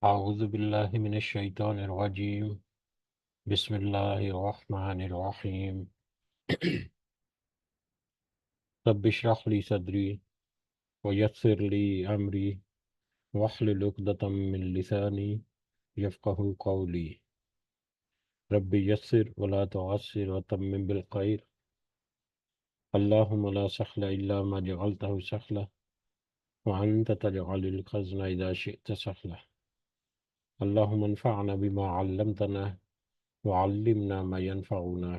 أعوذ بالله من الشيطان الرجيم. بسم الله الرحمن الرحيم. رب اشرح لي صدري ويسر لي أمري واحلل عقدة من لساني يفقه قولي. رب يسر ولا تعسر وتمم بالخير. اللهم لا سهل إلا ما جعلته سهلا وأنت تجعل الحزن إذا شئت سهلا. اللهم انفعنا بما علمتنا وعلمنا ما ينفعنا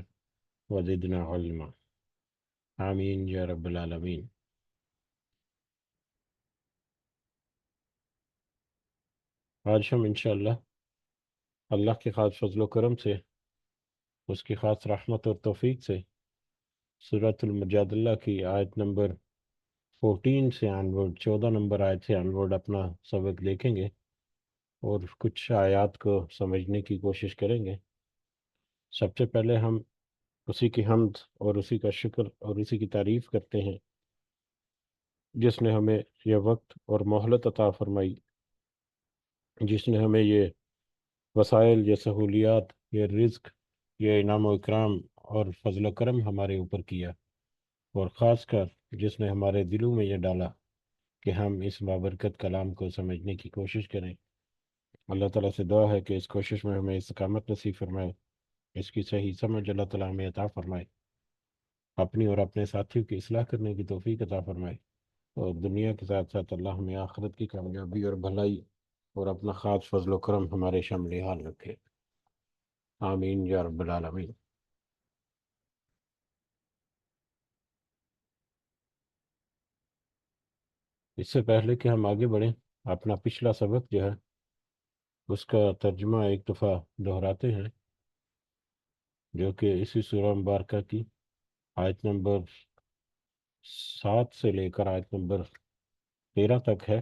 وزدنا علما. آمین یا رب العالمین۔ آج ہم انشاءاللہ اللہ کے خاص فضل و کرم سے، اس کی خاص رحمت اور توفیق سے سورۃ المجادلہ کی آیت نمبر 14 سے آنورڈ، 14 نمبر آیت سے آنورڈ اپنا سبق دیکھیں گے اور کچھ آیات کو سمجھنے کی کوشش کریں گے۔ سب سے پہلے ہم اسی کی حمد اور اسی کا شکر اور اسی کی تعریف کرتے ہیں جس نے ہمیں یہ وقت اور مہلت عطا فرمائی، جس نے ہمیں یہ وسائل، یہ سہولیات، یہ رزق، یہ انعام و اکرام اور فضل و کرم ہمارے اوپر کیا، اور خاص کر جس نے ہمارے دلوں میں یہ ڈالا کہ ہم اس بابرکت کلام کو سمجھنے کی کوشش کریں۔ اللہ تعالیٰ سے دعا ہے کہ اس کوشش میں ہمیں استقامت نصیب فرمائے، اس کی صحیح سمجھ اللہ تعالیٰ ہمیں عطا فرمائے، اپنی اور اپنے ساتھیوں کی اصلاح کرنے کی توفیق عطا فرمائے، اور دنیا کے ساتھ ساتھ اللہ ہمیں آخرت کی کامیابی اور بھلائی اور اپنا خاص فضل و کرم ہمارے شامل حال رکھے۔ آمین یا رب العالمین۔ اس سے پہلے کہ ہم آگے بڑھیں، اپنا پچھلا سبق جو ہے اس کا ترجمہ ایک دفعہ دہراتے ہیں، جو کہ اسی سورہ مبارکہ کی آیت نمبر 7 سے لے کر آیت نمبر 13 تک ہے،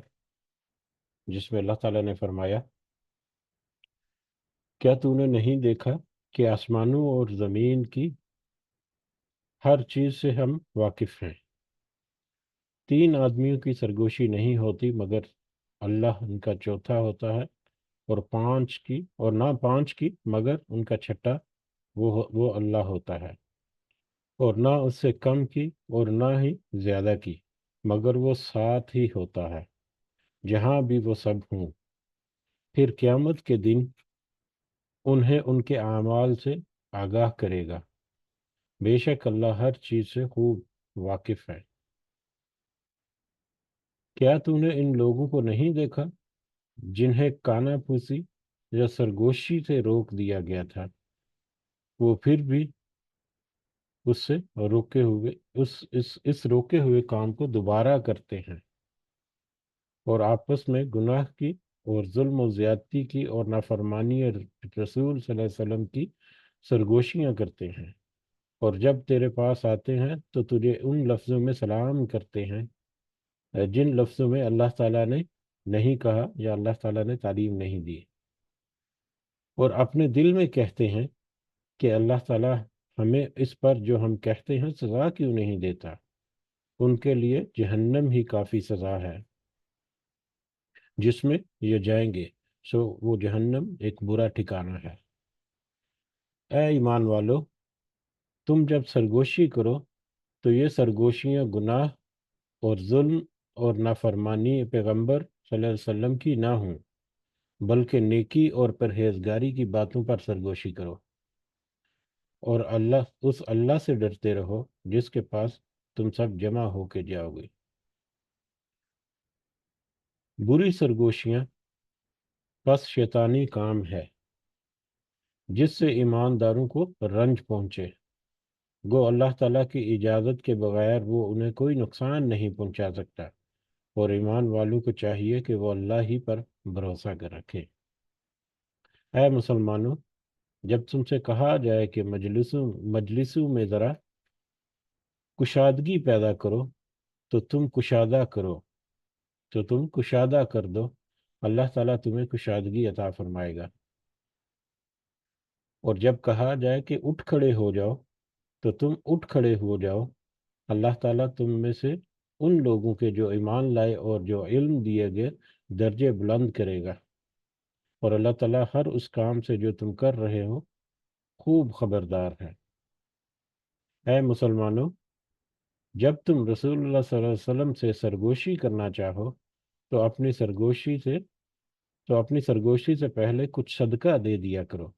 جس میں اللہ تعالیٰ نے فرمایا، کیا تو نے نہیں دیکھا کہ آسمانوں اور زمین کی ہر چیز سے ہم واقف ہیں؟ 3 آدمیوں کی سرگوشی نہیں ہوتی مگر اللہ ان کا چوتھا ہوتا ہے، اور 5 کی مگر ان کا چھٹا وہ اللہ ہوتا ہے، اور نہ اس سے کم کی اور نہ ہی زیادہ کی مگر وہ ساتھ ہی ہوتا ہے جہاں بھی وہ سب ہوں۔ پھر قیامت کے دن انہیں ان کے اعمال سے آگاہ کرے گا، بے شک اللہ ہر چیز سے خوب واقف ہے۔ کیا تو نے ان لوگوں کو نہیں دیکھا جنہیں کانا پھوسی یا سرگوشی سے روک دیا گیا تھا، وہ پھر بھی اس سے روکے ہوئے اس روکے ہوئے کام کو دوبارہ کرتے ہیں، اور آپس میں گناہ کی اور ظلم و زیادتی کی اور نافرمانی رسول صلی اللہ علیہ وسلم کی سرگوشیاں کرتے ہیں، اور جب تیرے پاس آتے ہیں تو تجھے ان لفظوں میں سلام کرتے ہیں جن لفظوں میں اللہ تعالیٰ نے نہیں کہا یا اللہ تعالیٰ نے تعلیم نہیں دی، اور اپنے دل میں کہتے ہیں کہ اللہ تعالیٰ ہمیں اس پر جو ہم کہتے ہیں سزا کیوں نہیں دیتا، ان کے لیے جہنم ہی کافی سزا ہے جس میں یہ جائیں گے، سو وہ جہنم ایک برا ٹھکانہ ہے۔ اے ایمان والو، تم جب سرگوشی کرو تو یہ سرگوشیاں گناہ اور ظلم اور نافرمانی پیغمبر صلی اللہ علیہ وسلم کی نہ ہوں، بلکہ نیکی اور پرہیزگاری کی باتوں پر سرگوشی کرو، اور اس اللہ سے ڈرتے رہو جس کے پاس تم سب جمع ہو کے جاؤ گے۔ بری سرگوشیاں بس شیطانی کام ہے جس سے ایمانداروں کو رنج پہنچے، گو اللہ تعالیٰ کی اجازت کے بغیر وہ انہیں کوئی نقصان نہیں پہنچا سکتا، اور ایمان والوں کو چاہیے کہ وہ اللہ ہی پر بھروسہ کر رکھے۔ اے مسلمانوں، جب تم سے کہا جائے کہ مجلسوں میں ذرا کشادگی پیدا کرو تو تم کشادہ کر دو، اللہ تعالیٰ تمہیں کشادگی عطا فرمائے گا۔ اور جب کہا جائے کہ اٹھ کھڑے ہو جاؤ تو تم اٹھ کھڑے ہو جاؤ، اللہ تعالیٰ تم میں سے ان لوگوں کے جو ایمان لائے اور جو علم دیے گئے درجے بلند کرے گا۔ اور اللہ تعالیٰ ہر اس کام سے جو تم کر رہے ہو خوب خبردار ہے۔ اے مسلمانوں، جب تم رسول اللہ صلی اللہ علیہ وسلم سے سرگوشی کرنا چاہو تو اپنی سرگوشی سے پہلے کچھ صدقہ دے دیا کرو،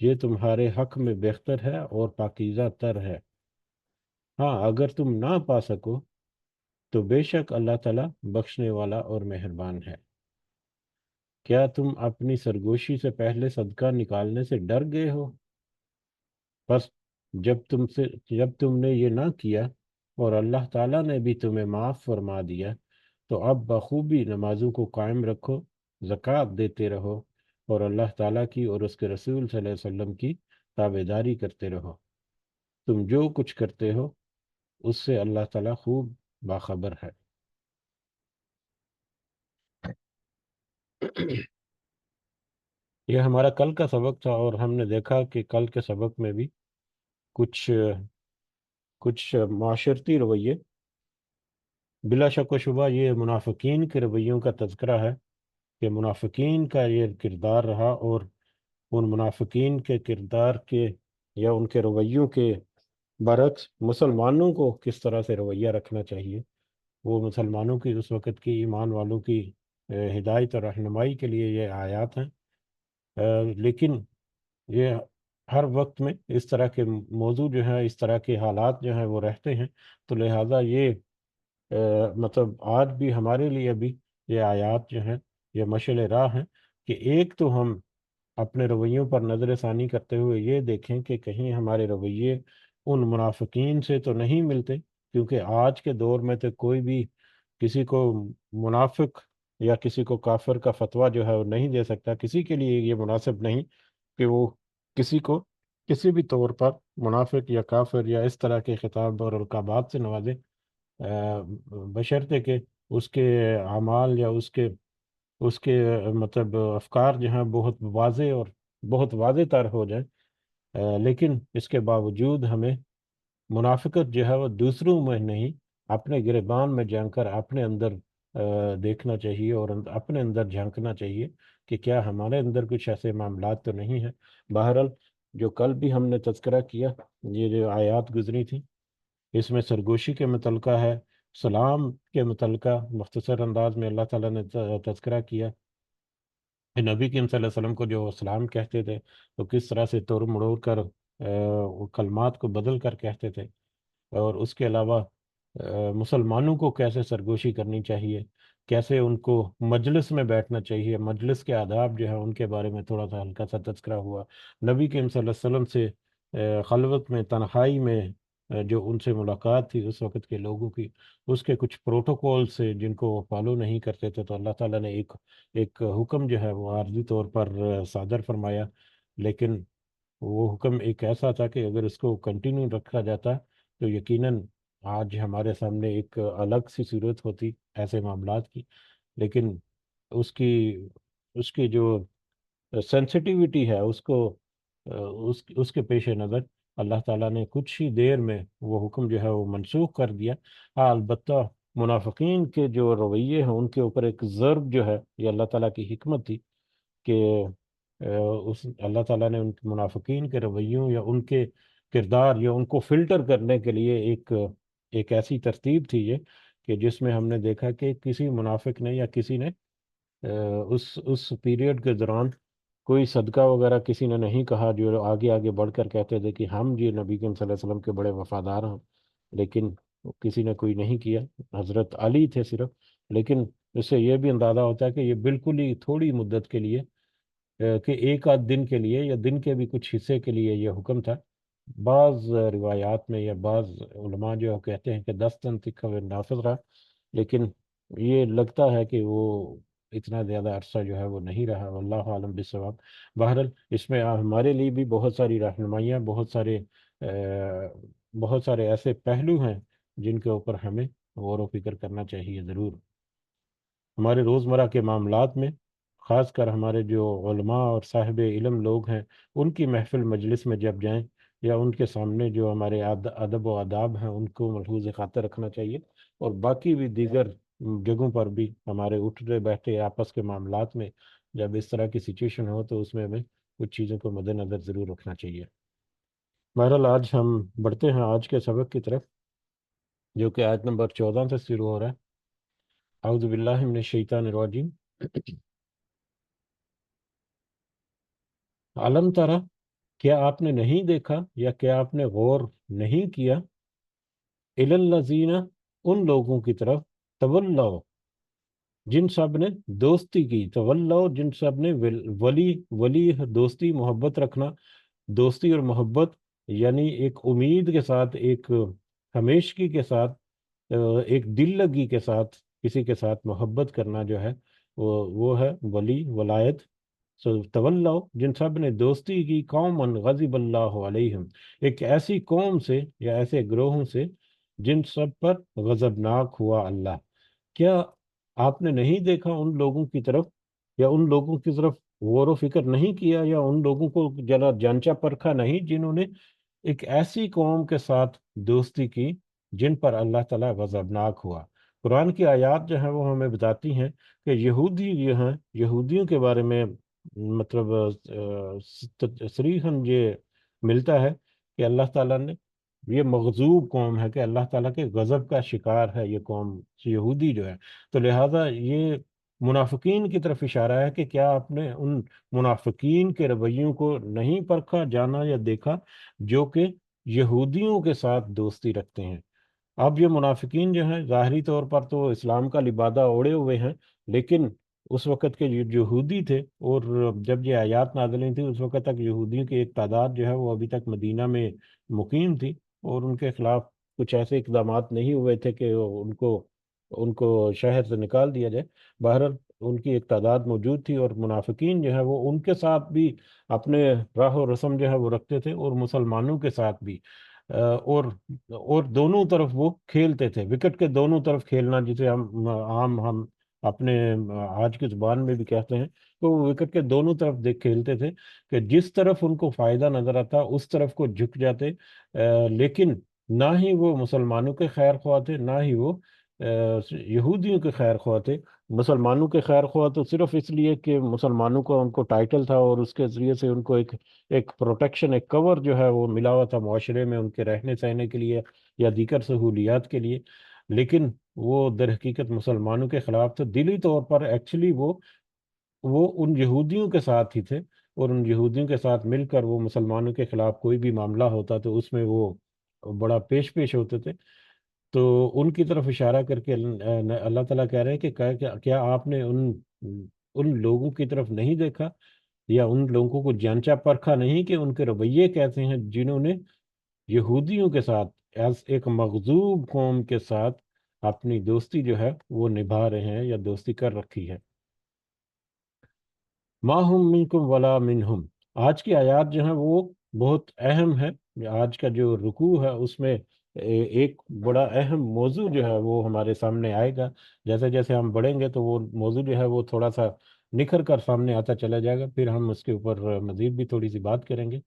یہ تمہارے حق میں بہتر ہے اور پاکیزہ تر ہے۔ ہاں، اگر تم نہ پا سکو تو بے شک اللہ تعالیٰ بخشنے والا اور مہربان ہے۔ کیا تم اپنی سرگوشی سے پہلے صدقہ نکالنے سے ڈر گئے ہو؟ بس جب تم نے یہ نہ کیا اور اللہ تعالیٰ نے بھی تمہیں معاف فرما دیا تو اب بخوبی نمازوں کو قائم رکھو، زکوٰۃ دیتے رہو اور اللہ تعالیٰ کی اور اس کے رسول صلی اللہ علیہ وسلم کی تابعداری کرتے رہو۔ تم جو کچھ کرتے ہو اس سے اللہ تعالیٰ خوب باخبر ہے۔ یہ ہمارا کل کا سبق تھا، اور ہم نے دیکھا کہ کل کے سبق میں بھی کچھ کچھ معاشرتی رویے، بلا شک و شبہ یہ منافقین کے رویوں کا تذکرہ ہے کہ منافقین کا یہ کردار رہا، اور ان منافقین کے کردار کے یا ان کے رویوں کے برعکس مسلمانوں کو کس طرح سے رویہ رکھنا چاہیے۔ وہ مسلمانوں کی اس وقت کی ایمان والوں کی ہدایت اور رہنمائی کے لیے یہ آیات ہیں، لیکن یہ ہر وقت میں اس طرح کے موضوع جو ہیں، اس طرح کے حالات جو ہیں وہ رہتے ہیں، تو لہٰذا یہ مطلب آج بھی ہمارے لیے بھی یہ آیات جو ہیں یہ مشعل راہ ہیں کہ ایک تو ہم اپنے رویوں پر نظر ثانی کرتے ہوئے یہ دیکھیں کہ کہیں ہمارے رویے ان منافقین سے تو نہیں ملتے، کیونکہ آج کے دور میں تو کوئی بھی کسی کو منافق یا کسی کو کافر کا فتویٰ جو ہے وہ نہیں دے سکتا۔ کسی کے لیے یہ مناسب نہیں کہ وہ کسی کو کسی بھی طور پر منافق یا کافر یا اس طرح کے خطاب اور القابات سے نوازے، بشرطے کہ اس کے اعمال یا اس کے مطلب افکار جو ہیں بہت واضح اور بہت واضح تر ہو جائیں، لیکن اس کے باوجود ہمیں منافقت جو ہے وہ دوسروں میں نہیں، اپنے گریبان میں جان کر اپنے اندر دیکھنا چاہیے اور اپنے اندر جھانکنا چاہیے کہ کیا ہمارے اندر کچھ ایسے معاملات تو نہیں ہیں۔ بہرحال جو کل بھی ہم نے تذکرہ کیا، یہ جو آیات گزری تھی، اس میں سرگوشی کے متعلقہ ہے، سلام کے متعلقہ مختصر انداز میں اللہ تعالیٰ نے تذکرہ کیا کہ نبی کریم صلی اللہ علیہ وسلم کو جو سلام کہتے تھے تو کس طرح سے توڑ مڑوڑ کر وہ کلمات کو بدل کر کہتے تھے، اور اس کے علاوہ مسلمانوں کو کیسے سرگوشی کرنی چاہیے، کیسے ان کو مجلس میں بیٹھنا چاہیے، مجلس کے آداب جو ہے ان کے بارے میں تھوڑا سا ہلکا سا تذکرہ ہوا۔ نبی کریم صلی اللہ علیہ وسلم سے خلوت میں، تنہائی میں جو ان سے ملاقات تھی اس وقت کے لوگوں کی، اس کے کچھ پروٹوکول سے جن کو وہ فالو نہیں کرتے تھے، تو اللہ تعالیٰ نے ایک حکم جو ہے وہ عارضی طور پر صادر فرمایا، لیکن وہ حکم ایک ایسا تھا کہ اگر اس کو کنٹینیو رکھا جاتا تو یقیناً آج ہمارے سامنے ایک الگ سی صورت ہوتی ایسے معاملات کی، لیکن اس کی اس کی جو سینسٹیوٹی ہے اس کو اس کے پیش نظر اللہ تعالیٰ نے کچھ ہی دیر میں وہ حکم جو ہے وہ منسوخ کر دیا۔ ہاں، البتہ منافقین کے جو رویے ہیں ان کے اوپر ایک ضرب جو ہے، یہ اللہ تعالیٰ کی حکمت تھی کہ اللہ تعالیٰ نے ان منافقین کے رویوں یا ان کے کردار یا ان کو فلٹر کرنے کے لیے ایک ایسی ترتیب تھی یہ، کہ جس میں ہم نے دیکھا کہ کسی منافق نے یا کسی نے اس پیریڈ کے دوران کوئی صدقہ وغیرہ کسی نے نہیں کہا، جو آگے آگے بڑھ کر کہتے تھے کہ ہم جی نبی کریم صلی اللہ علیہ وسلم کے بڑے وفادار ہیں، لیکن کسی نے کوئی نہیں کیا، حضرت علی تھے صرف۔ لیکن اس سے یہ بھی اندازہ ہوتا ہے کہ یہ بالکل ہی تھوڑی مدت کے لیے، کہ ایک آدھ دن کے لیے یا دن کے بھی کچھ حصے کے لیے یہ حکم تھا۔ بعض روایات میں یا بعض علماء جو کہتے ہیں کہ 10 دن تک کا وہ نافذ رہا، لیکن یہ لگتا ہے کہ وہ اتنا زیادہ عرصہ جو ہے وہ نہیں رہا، واللہ عالم بالصواب۔ بہرحال اس میں ہمارے لیے بھی بہت ساری رہنمائیاں، بہت سارے ایسے پہلو ہیں جن کے اوپر ہمیں غور و فکر کرنا چاہیے ضرور۔ ہمارے روزمرہ کے معاملات میں، خاص کر ہمارے جو علماء اور صاحب علم لوگ ہیں، ان کی محفل مجلس میں جب جائیں یا ان کے سامنے جو ہمارے ادب و آداب ہیں ان کو ملحوظ خاطر رکھنا چاہیے، اور باقی بھی دیگر جگہوں پر بھی ہمارے اٹھتے بیٹھتے آپس کے معاملات میں جب اس طرح کی سچویشن ہو تو اس میں ہمیں کچھ چیزوں کو مد نظر ضرور رکھنا چاہیے۔ بہرحال آج ہم بڑھتے ہیں آج کے سبق کی طرف، جو کہ آیت نمبر 14 سے شروع ہو رہا ہے۔ اعوذ باللہ من الشیطان الرجیم۔ علم ترى، کیا آپ نے نہیں دیکھا یا کیا آپ نے غور نہیں کیا، الی الذین، ان لوگوں کی طرف، تولوا، جن سب نے دوستی کی، تولوا جن سب نے ولی ولی دوستی محبت رکھنا، دوستی اور محبت یعنی ایک امید کے ساتھ، ایک ہمیشگی کے ساتھ، ایک دل لگی کے ساتھ کسی کے ساتھ محبت کرنا جو ہے وہ ہے ولی ولایت۔ تولو جن سب نے دوستی کی، قومن غضب اللہ علیہم، ایک ایسی قوم سے یا ایسے گروہوں سے جن سب پر غضبناک ہوا اللہ۔ کیا آپ نے نہیں دیکھا ان لوگوں کی طرف، یا ان لوگوں کی طرف غور و فکر نہیں کیا، یا ان لوگوں کو ذرا جانچا پرکھا نہیں جنہوں نے ایک ایسی قوم کے ساتھ دوستی کی جن پر اللہ تعالیٰ غضبناک ہوا؟ قرآن کی آیات جو ہیں وہ ہمیں بتاتی ہیں کہ یہودی جو ہیں، یہودیوں کے بارے میں مطلب صریحاً یہ ملتا ہے کہ اللہ تعالیٰ نے، یہ مغضوب قوم ہے کہ اللہ تعالیٰ کے غضب کا شکار ہے یہ قوم یہودی جو ہے۔ تو لہٰذا یہ منافقین کی طرف اشارہ ہے کہ کیا آپ نے ان منافقین کے رویوں کو نہیں پرکھا، جانا یا دیکھا، جو کہ یہودیوں کے ساتھ دوستی رکھتے ہیں؟ اب یہ منافقین جو ہیں ظاہری طور پر تو اسلام کا لبادہ اوڑے ہوئے ہیں، لیکن اس وقت کے جو یہودی تھے، اور جب یہ آیات نازل ہوئی تھی اس وقت تک یہودیوں کی ایک تعداد جو ہے وہ ابھی تک مدینہ میں مقیم تھی، اور ان کے خلاف کچھ ایسے اقدامات نہیں ہوئے تھے کہ ان کو شہر سے نکال دیا جائے۔ بہرحال ان کی ایک تعداد موجود تھی، اور منافقین جو ہے وہ ان کے ساتھ بھی اپنے راہ و رسم جو ہے وہ رکھتے تھے، اور مسلمانوں کے ساتھ بھی، اور دونوں طرف وہ کھیلتے تھے، وکٹ کے دونوں طرف کھیلنا جسے ہم اپنے آج کی زبان میں بھی کہتے ہیں، تو وہ وکٹ کے دونوں طرف دیکھ کھیلتے تھے کہ جس طرف ان کو فائدہ نظر آتا اس طرف کو جھک جاتے، لیکن نہ ہی وہ مسلمانوں کے خیر خواہ تھے، نہ ہی وہ یہودیوں کے خیر خواہ تھے۔ مسلمانوں کے خیر خواہ تو صرف اس لیے کہ مسلمانوں کا ان کو ٹائٹل تھا، اور اس کے ذریعے سے ان کو ایک پروٹیکشن، ایک کور جو ہے وہ ملا ہوا تھا معاشرے میں ان کے رہنے سہنے کے لیے یا دیگر سہولیات کے لیے، لیکن وہ در حقیقت مسلمانوں کے خلاف تھے دلی طور پر۔ ایکچولی وہ ان یہودیوں کے ساتھ ہی تھے، اور ان یہودیوں کے ساتھ مل کر وہ مسلمانوں کے خلاف کوئی بھی معاملہ ہوتا تو اس میں وہ بڑا پیش ہوتے تھے۔ تو ان کی طرف اشارہ کر کے اللہ تعالیٰ کہہ رہے ہیں کہ کیا آپ نے ان لوگوں کی طرف نہیں دیکھا، یا ان لوگوں کو جانچا پرکھا نہیں کہ ان کے رویے کیسے ہیں، جنہوں نے یہودیوں کے ساتھ ایز ایک مغضوب قوم کے ساتھ اپنی دوستی جو ہے وہ نبھا رہے ہیں یا دوستی کر رکھی ہے۔ ما ہم منکم ولا منہم، آج کی آیات جو ہیں وہ بہت اہم ہے۔ آج کا جو رکوع ہے اس میں ایک بڑا اہم موضوع جو ہے وہ ہمارے سامنے آئے گا۔ جیسے جیسے ہم بڑھیں گے تو وہ موضوع جو ہے وہ تھوڑا سا نکھر کر سامنے آتا چلا جائے گا، پھر ہم اس کے اوپر مزید بھی تھوڑی سی بات کریں گے۔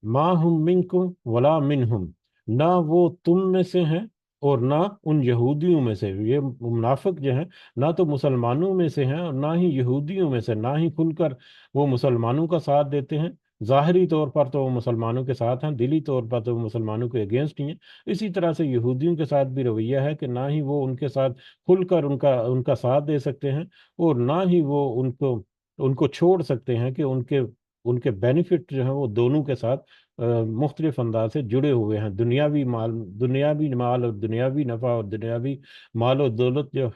ما ہم منکم ولا منہم، نہ وہ تم میں سے ہیں اور نہ ان یہودیوں میں سے۔ یہ منافق جو ہیں نہ تو مسلمانوں میں سے ہیں اور نہ ہی یہودیوں میں سے، نہ ہی کھل کر وہ مسلمانوں کا ساتھ دیتے ہیں۔ ظاہری طور پر تو وہ مسلمانوں کے ساتھ ہیں، دلی طور پر تو وہ مسلمانوں کے اگینسٹ ہی ہیں۔ اسی طرح سے یہودیوں کے ساتھ بھی رویہ ہے کہ نہ ہی وہ ان کے ساتھ کھل کر ان کا ساتھ دے سکتے ہیں، اور نہ ہی وہ ان کو چھوڑ سکتے ہیں کہ ان کے بینیفٹ جو ہیں وہ دونوں کے ساتھ مختلف انداز سے جڑے ہوئے ہیں۔ دنیاوی مال اور دنیاوی نفع اور دنیاوی مال و دولت جو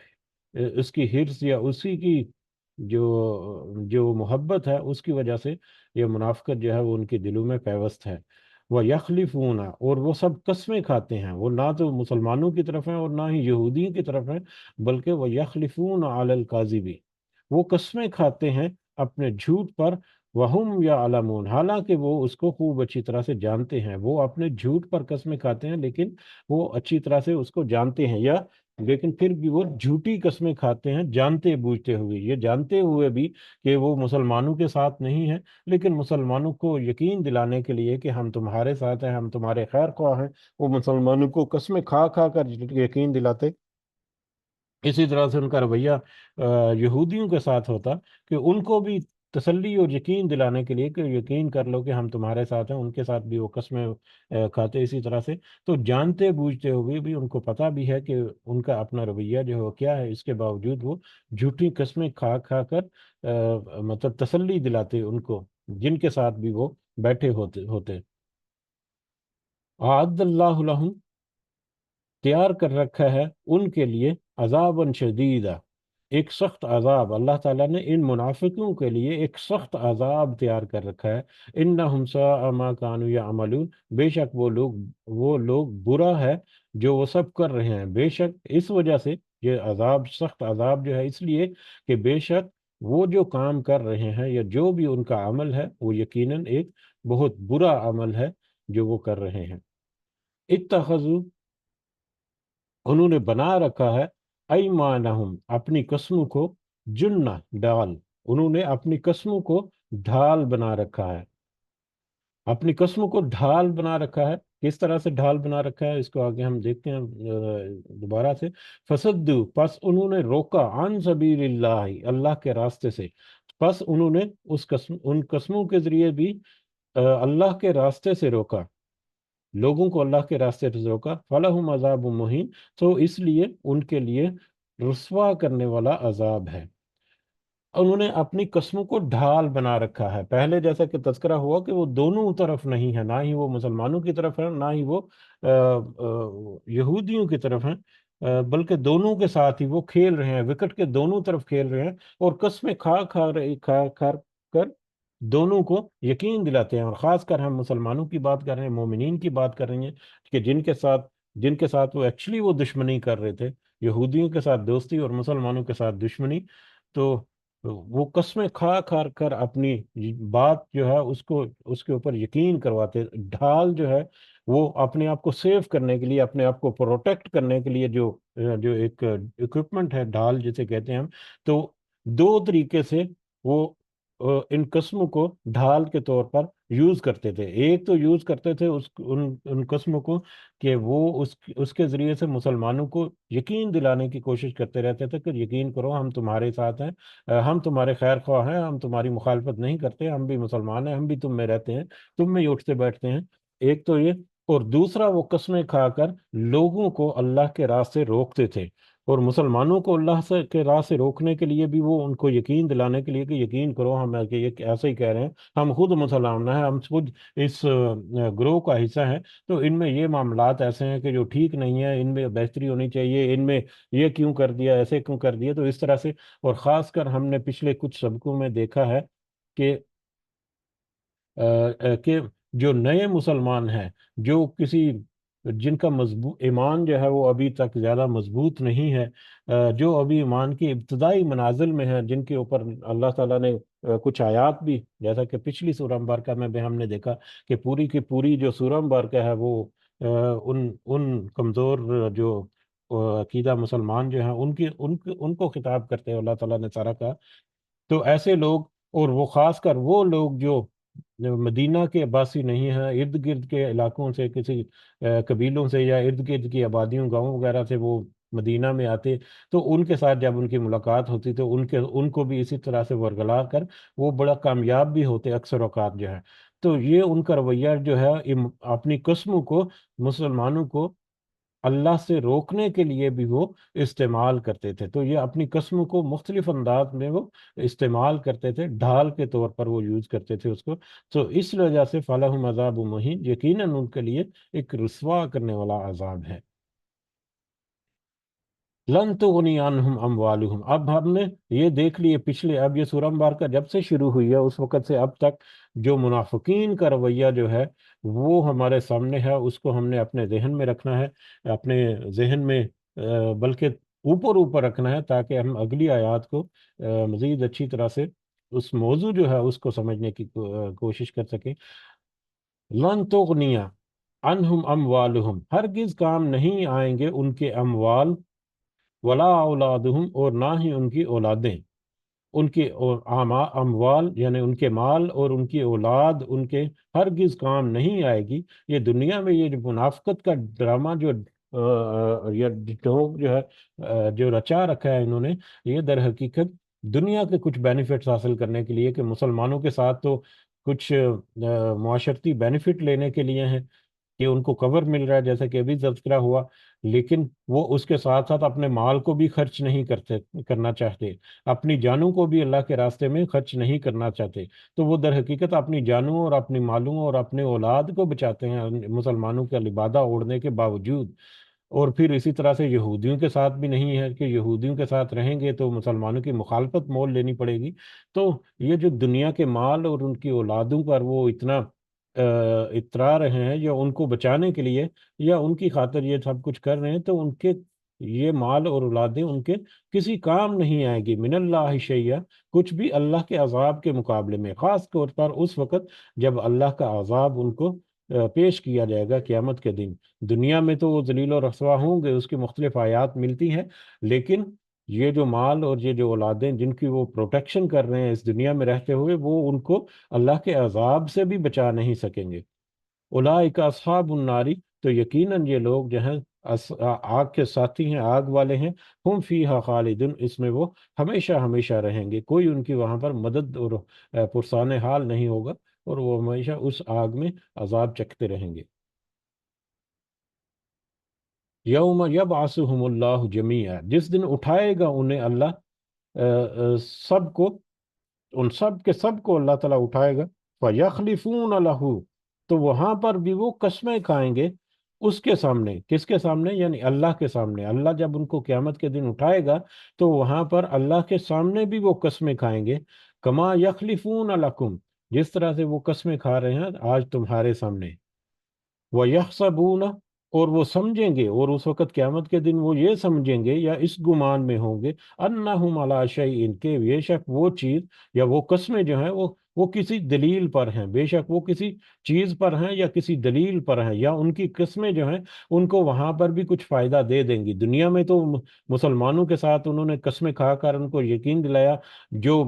اس کی حرص یا اسی کی جو محبت ہے اس کی وجہ سے یہ منافقت جو ہے وہ ان کے دلوں میں پیوست ہے۔ وہ یخلفون، اور وہ سب قسمیں کھاتے ہیں، وہ نہ تو مسلمانوں کی طرف ہیں اور نہ ہی یہودیوں کی طرف ہیں، بلکہ وہ یخلفون علی الکاذبی، وہ قسمیں کھاتے ہیں اپنے جھوٹ پر، وہم یا علمون، حالانکہ وہ اس کو خوب اچھی طرح سے جانتے ہیں۔ وہ اپنے جھوٹ پر قسمیں کھاتے ہیں لیکن وہ اچھی طرح سے اس کو جانتے ہیں، یا لیکن پھر بھی وہ جھوٹی قسمیں کھاتے ہیں جانتے بوجھتے ہوئے، یہ جانتے ہوئے بھی کہ وہ مسلمانوں کے ساتھ نہیں ہیں، لیکن مسلمانوں کو یقین دلانے کے لیے کہ ہم تمہارے ساتھ ہیں، ہم تمہارے خیر خواہ ہیں، وہ مسلمانوں کو قسمیں کھا کھا کر یقین دلاتے اسی طرح سے ان کا رویہ یہودیوں کے ساتھ ہوتا کہ ان کو بھی تسلی اور یقین دلانے کے لیے کہ یقین کر لو کہ ہم تمہارے ساتھ ہیں، ان کے ساتھ بھی وہ قسمیں کھاتے اسی طرح سے. تو جانتے بوجھتے ہوئے بھی ان کو پتہ بھی ہے کہ ان کا اپنا رویہ جو ہے وہ کیا ہے، اس کے باوجود وہ جھوٹی قسمیں کھا کھا کر مطلب تسلی دلاتے ان کو جن کے ساتھ بھی وہ بیٹھے ہوتے. اعد اللہ لہم، تیار کر رکھا ہے ان کے لیے عذابً شدیدہ، ایک سخت عذاب. اللہ تعالیٰ نے ان منافقوں کے لیے ایک سخت عذاب تیار کر رکھا ہے. انہم ساء ما کانوا یعملون، بے شک وہ لوگ برا ہے جو وہ سب کر رہے ہیں. بے شک اس وجہ سے یہ عذاب، سخت عذاب جو ہے اس لیے کہ بے شک وہ جو کام کر رہے ہیں یا جو بھی ان کا عمل ہے وہ یقیناً ایک بہت برا عمل ہے جو وہ کر رہے ہیں. اتخذوا، انہوں نے بنا رکھا ہے، ایمانہم، اپنی قسموں کو، جنہ، ڈال. انہوں نے اپنی قسموں کو ڈھال بنا رکھا ہے، اپنی قسموں کو ڈھال بنا رکھا ہے. کس طرح سے ڈھال بنا رکھا ہے اس کو آگے ہم دیکھتے ہیں دوبارہ سے. فصدو، پس انہوں نے روکا، عن سبیل اللہ، اللہ کے راستے سے. پس انہوں نے ان قسموں کے ذریعے بھی اللہ کے راستے سے روکا، لوگوں کو اللہ کے راستے سے روکا. فلہم عذاب مہین، تو اس لیے ان کے لیے رسوا کرنے والا عذاب ہے. انہوں نے اپنی قسموں کو ڈھال بنا رکھا ہے. پہلے جیسا کہ تذکرہ ہوا کہ وہ دونوں طرف نہیں ہے، نہ ہی وہ مسلمانوں کی طرف ہے نہ ہی وہ یہودیوں کی طرف ہیں، بلکہ دونوں کے ساتھ ہی وہ کھیل رہے ہیں، وکٹ کے دونوں طرف کھیل رہے ہیں اور قسمیں کھا کر دونوں کو یقین دلاتے ہیں. اور خاص کر ہم مسلمانوں کی بات کر رہے ہیں، مومنین کی بات کر رہے ہیں کہ جن کے ساتھ وہ ایکچولی وہ دشمنی کر رہے تھے، یہودیوں کے ساتھ دوستی اور مسلمانوں کے ساتھ دشمنی. تو وہ قسمیں کھا کھا کر اپنی بات جو ہے اس کے اوپر یقین کرواتے. ڈھال جو ہے وہ اپنے آپ کو سیو کرنے کے لیے، اپنے آپ کو پروٹیکٹ کرنے کے لیے جو ایک اکوپمنٹ ہے، ڈھال جسے کہتے ہیں ہم. تو دو طریقے سے وہ ان قسموں کو ڈھال کے طور پر یوز کرتے تھے. ایک تو یوز کرتے تھے ان قسموں کو کہ وہ اس کے ذریعے سے مسلمانوں کو یقین دلانے کی کوشش کرتے رہتے تھے کہ یقین کرو ہم تمہارے ساتھ ہیں، ہم تمہارے خیر خواہ ہیں، ہم تمہاری مخالفت نہیں کرتے، ہم بھی مسلمان ہیں، ہم بھی تم میں رہتے ہیں، تم میں ہی اٹھتے بیٹھتے ہیں. ایک تو یہ. اور دوسرا وہ قسمیں کھا کر لوگوں کو اللہ کے راہ سے روکتے تھے. اور مسلمانوں کو اللہ کے راہ سے روکنے کے لیے بھی وہ ان کو یقین دلانے کے لیے کہ یقین کرو ہم یہ ایسے ہی کہہ رہے ہیں، ہم خود مسلمان ہیں، ہم خود اس گروہ کا حصہ ہیں، تو ان میں یہ معاملات ایسے ہیں کہ جو ٹھیک نہیں ہے، ان میں بہتری ہونی چاہیے، ان میں یہ کیوں کر دیا، ایسے کیوں کر دیا. تو اس طرح سے. اور خاص کر ہم نے پچھلے کچھ سبقوں میں دیکھا ہے کہ کہ جو نئے مسلمان ہیں، جو جن کا مضبوط ایمان جو ہے وہ ابھی تک زیادہ مضبوط نہیں ہے، جو ابھی ایمان کی ابتدائی منازل میں ہیں، جن کے اوپر اللہ تعالیٰ نے کچھ آیات بھی، جیسا کہ پچھلی سورہ مبارکہ میں بھی ہم نے دیکھا کہ پوری کی پوری جو سورہ مبارکہ ہے وہ ان کمزور جو عقیدہ مسلمان جو ہیں ان کو خطاب کرتے ہیں. اللہ تعالیٰ نے سارا کہا. تو ایسے لوگ، اور وہ خاص کر وہ لوگ جو مدینہ کے عباسی نہیں ہیں، ارد گرد کے علاقوں سے، کسی قبیلوں سے یا ارد گرد کی آبادیوں، گاؤں وغیرہ سے وہ مدینہ میں آتے، تو ان کے ساتھ جب ان کی ملاقات ہوتی تو ان کو بھی اسی طرح سے ورگلا کر وہ بڑا کامیاب بھی ہوتے اکثر اوقات جو ہے. تو یہ ان کا رویہ جو ہے اپنی قسموں کو، مسلمانوں کو اللہ سے روکنے کے لیے بھی وہ استعمال کرتے تھے. تو یہ اپنی قسموں کو مختلف انداز میں وہ استعمال کرتے تھے، ڈھال کے طور پر وہ یوز کرتے تھے اس کو. تو اس وجہ سے فلاحم عذاب مہین، یقیناً ان کے لیے ایک رسوا کرنے والا عذاب ہے. لن تغنی عنہم اموالہم، اب ہم نے یہ دیکھ لیے پچھلے، اب یہ سورہ مبارکہ جب سے شروع ہوئی ہے اس وقت سے اب تک جو منافقین کا رویہ جو ہے وہ ہمارے سامنے ہے. اس کو ہم نے اپنے ذہن میں رکھنا ہے، اپنے ذہن میں بلکہ اوپر اوپر رکھنا ہے تاکہ ہم اگلی آیات کو مزید اچھی طرح سے اس موضوع جو ہے اس کو سمجھنے کی کوشش کر سکیں. لن تغنی عنہم اموالہم، ہرگز کام نہیں آئیں گے ان کے اموال، ولا اولادہم، اور نہ ہی ان کی اولادیں. ان کے اموال یعنی ان کے مال اور ان کی اولاد ان کے ہرگز کام نہیں آئے گی. یہ دنیا میں یہ جو منافقت کا ڈرامہ جو یا ڈھونگ جو ہے جو رچا رکھا ہے انہوں نے، یہ در حقیقت دنیا کے کچھ بینیفٹس حاصل کرنے کے لیے، کہ مسلمانوں کے ساتھ تو کچھ معاشرتی بینیفٹ لینے کے لیے ہیں کہ ان کو کور مل رہا ہے جیسا کہ ابھی تذکرہ ہوا، لیکن وہ اس کے ساتھ ساتھ اپنے مال کو بھی خرچ نہیں کرنا چاہتے، اپنی جانوں کو بھی اللہ کے راستے میں خرچ نہیں کرنا چاہتے، تو وہ در حقیقت اپنی جانوں اور اپنی مالوں اور اپنے اولاد کو بچاتے ہیں مسلمانوں کا لبادہ اوڑھنے کے باوجود۔ اور پھر اسی طرح سے یہودیوں کے ساتھ بھی نہیں ہے کہ یہودیوں کے ساتھ رہیں گے تو مسلمانوں کی مخالفت مول لینی پڑے گی۔ تو یہ جو دنیا کے مال اور ان کی اولادوں پر وہ اتنا اترا رہے ہیں، یا ان کو بچانے کے لیے یا ان کی خاطر یہ سب کچھ کر رہے ہیں، تو ان کے یہ مال اور اولادیں ان کے کسی کام نہیں آئے گی، من اللہ شیئا، کچھ بھی اللہ کے عذاب کے مقابلے میں، خاص طور پر اس وقت جب اللہ کا عذاب ان کو پیش کیا جائے گا قیامت کے دن۔ دنیا میں تو وہ ذلیل و رسوا ہوں گے، اس کی مختلف آیات ملتی ہیں، لیکن یہ جو مال اور یہ جو اولادیں جن کی وہ پروٹیکشن کر رہے ہیں اس دنیا میں رہتے ہوئے، وہ ان کو اللہ کے عذاب سے بھی بچا نہیں سکیں گے۔ اولئک اصحاب الناری، تو یقیناً یہ لوگ جو ہیں آگ کے ساتھی ہیں، آگ والے ہیں، ہم فیہا خالدون، اس میں وہ ہمیشہ ہمیشہ رہیں گے، کوئی ان کی وہاں پر مدد اور پرسان حال نہیں ہوگا، اور وہ ہمیشہ اس آگ میں عذاب چکھتے رہیں گے۔ یوم یبعثہم اللہ جمیعا، جس دن اٹھائے گا انہیں اللہ سب کو، ان سب کے سب کو اللہ تعالیٰ اٹھائے گا، فَيَخْلِفُونَ لَهُ، تو وہاں پر بھی وہ قسمیں کھائیں گے اس کے سامنے، کس کے سامنے؟ یعنی اللہ کے سامنے۔ اللہ جب ان کو قیامت کے دن اٹھائے گا تو وہاں پر اللہ کے سامنے بھی وہ قسمیں کھائیں گے، کما یخلفون لکم، جس طرح سے وہ قسمیں کھا رہے ہیں آج تمہارے سامنے۔ وَيَحْسَبُونَ، اور وہ سمجھیں گے، اور اس وقت قیامت کے دن وہ یہ سمجھیں گے یا اس گمان میں ہوں گے، انہم علی شیء، کہ بے شک وہ چیز یا وہ قسمیں جو ہیں وہ کسی دلیل پر ہیں، بے شک وہ کسی چیز پر ہیں یا کسی دلیل پر ہیں، یا ان کی قسمیں جو ہیں ان کو وہاں پر بھی کچھ فائدہ دے دیں گی۔ دنیا میں تو مسلمانوں کے ساتھ انہوں نے قسمیں کھا کر ان کو یقین دلایا، جو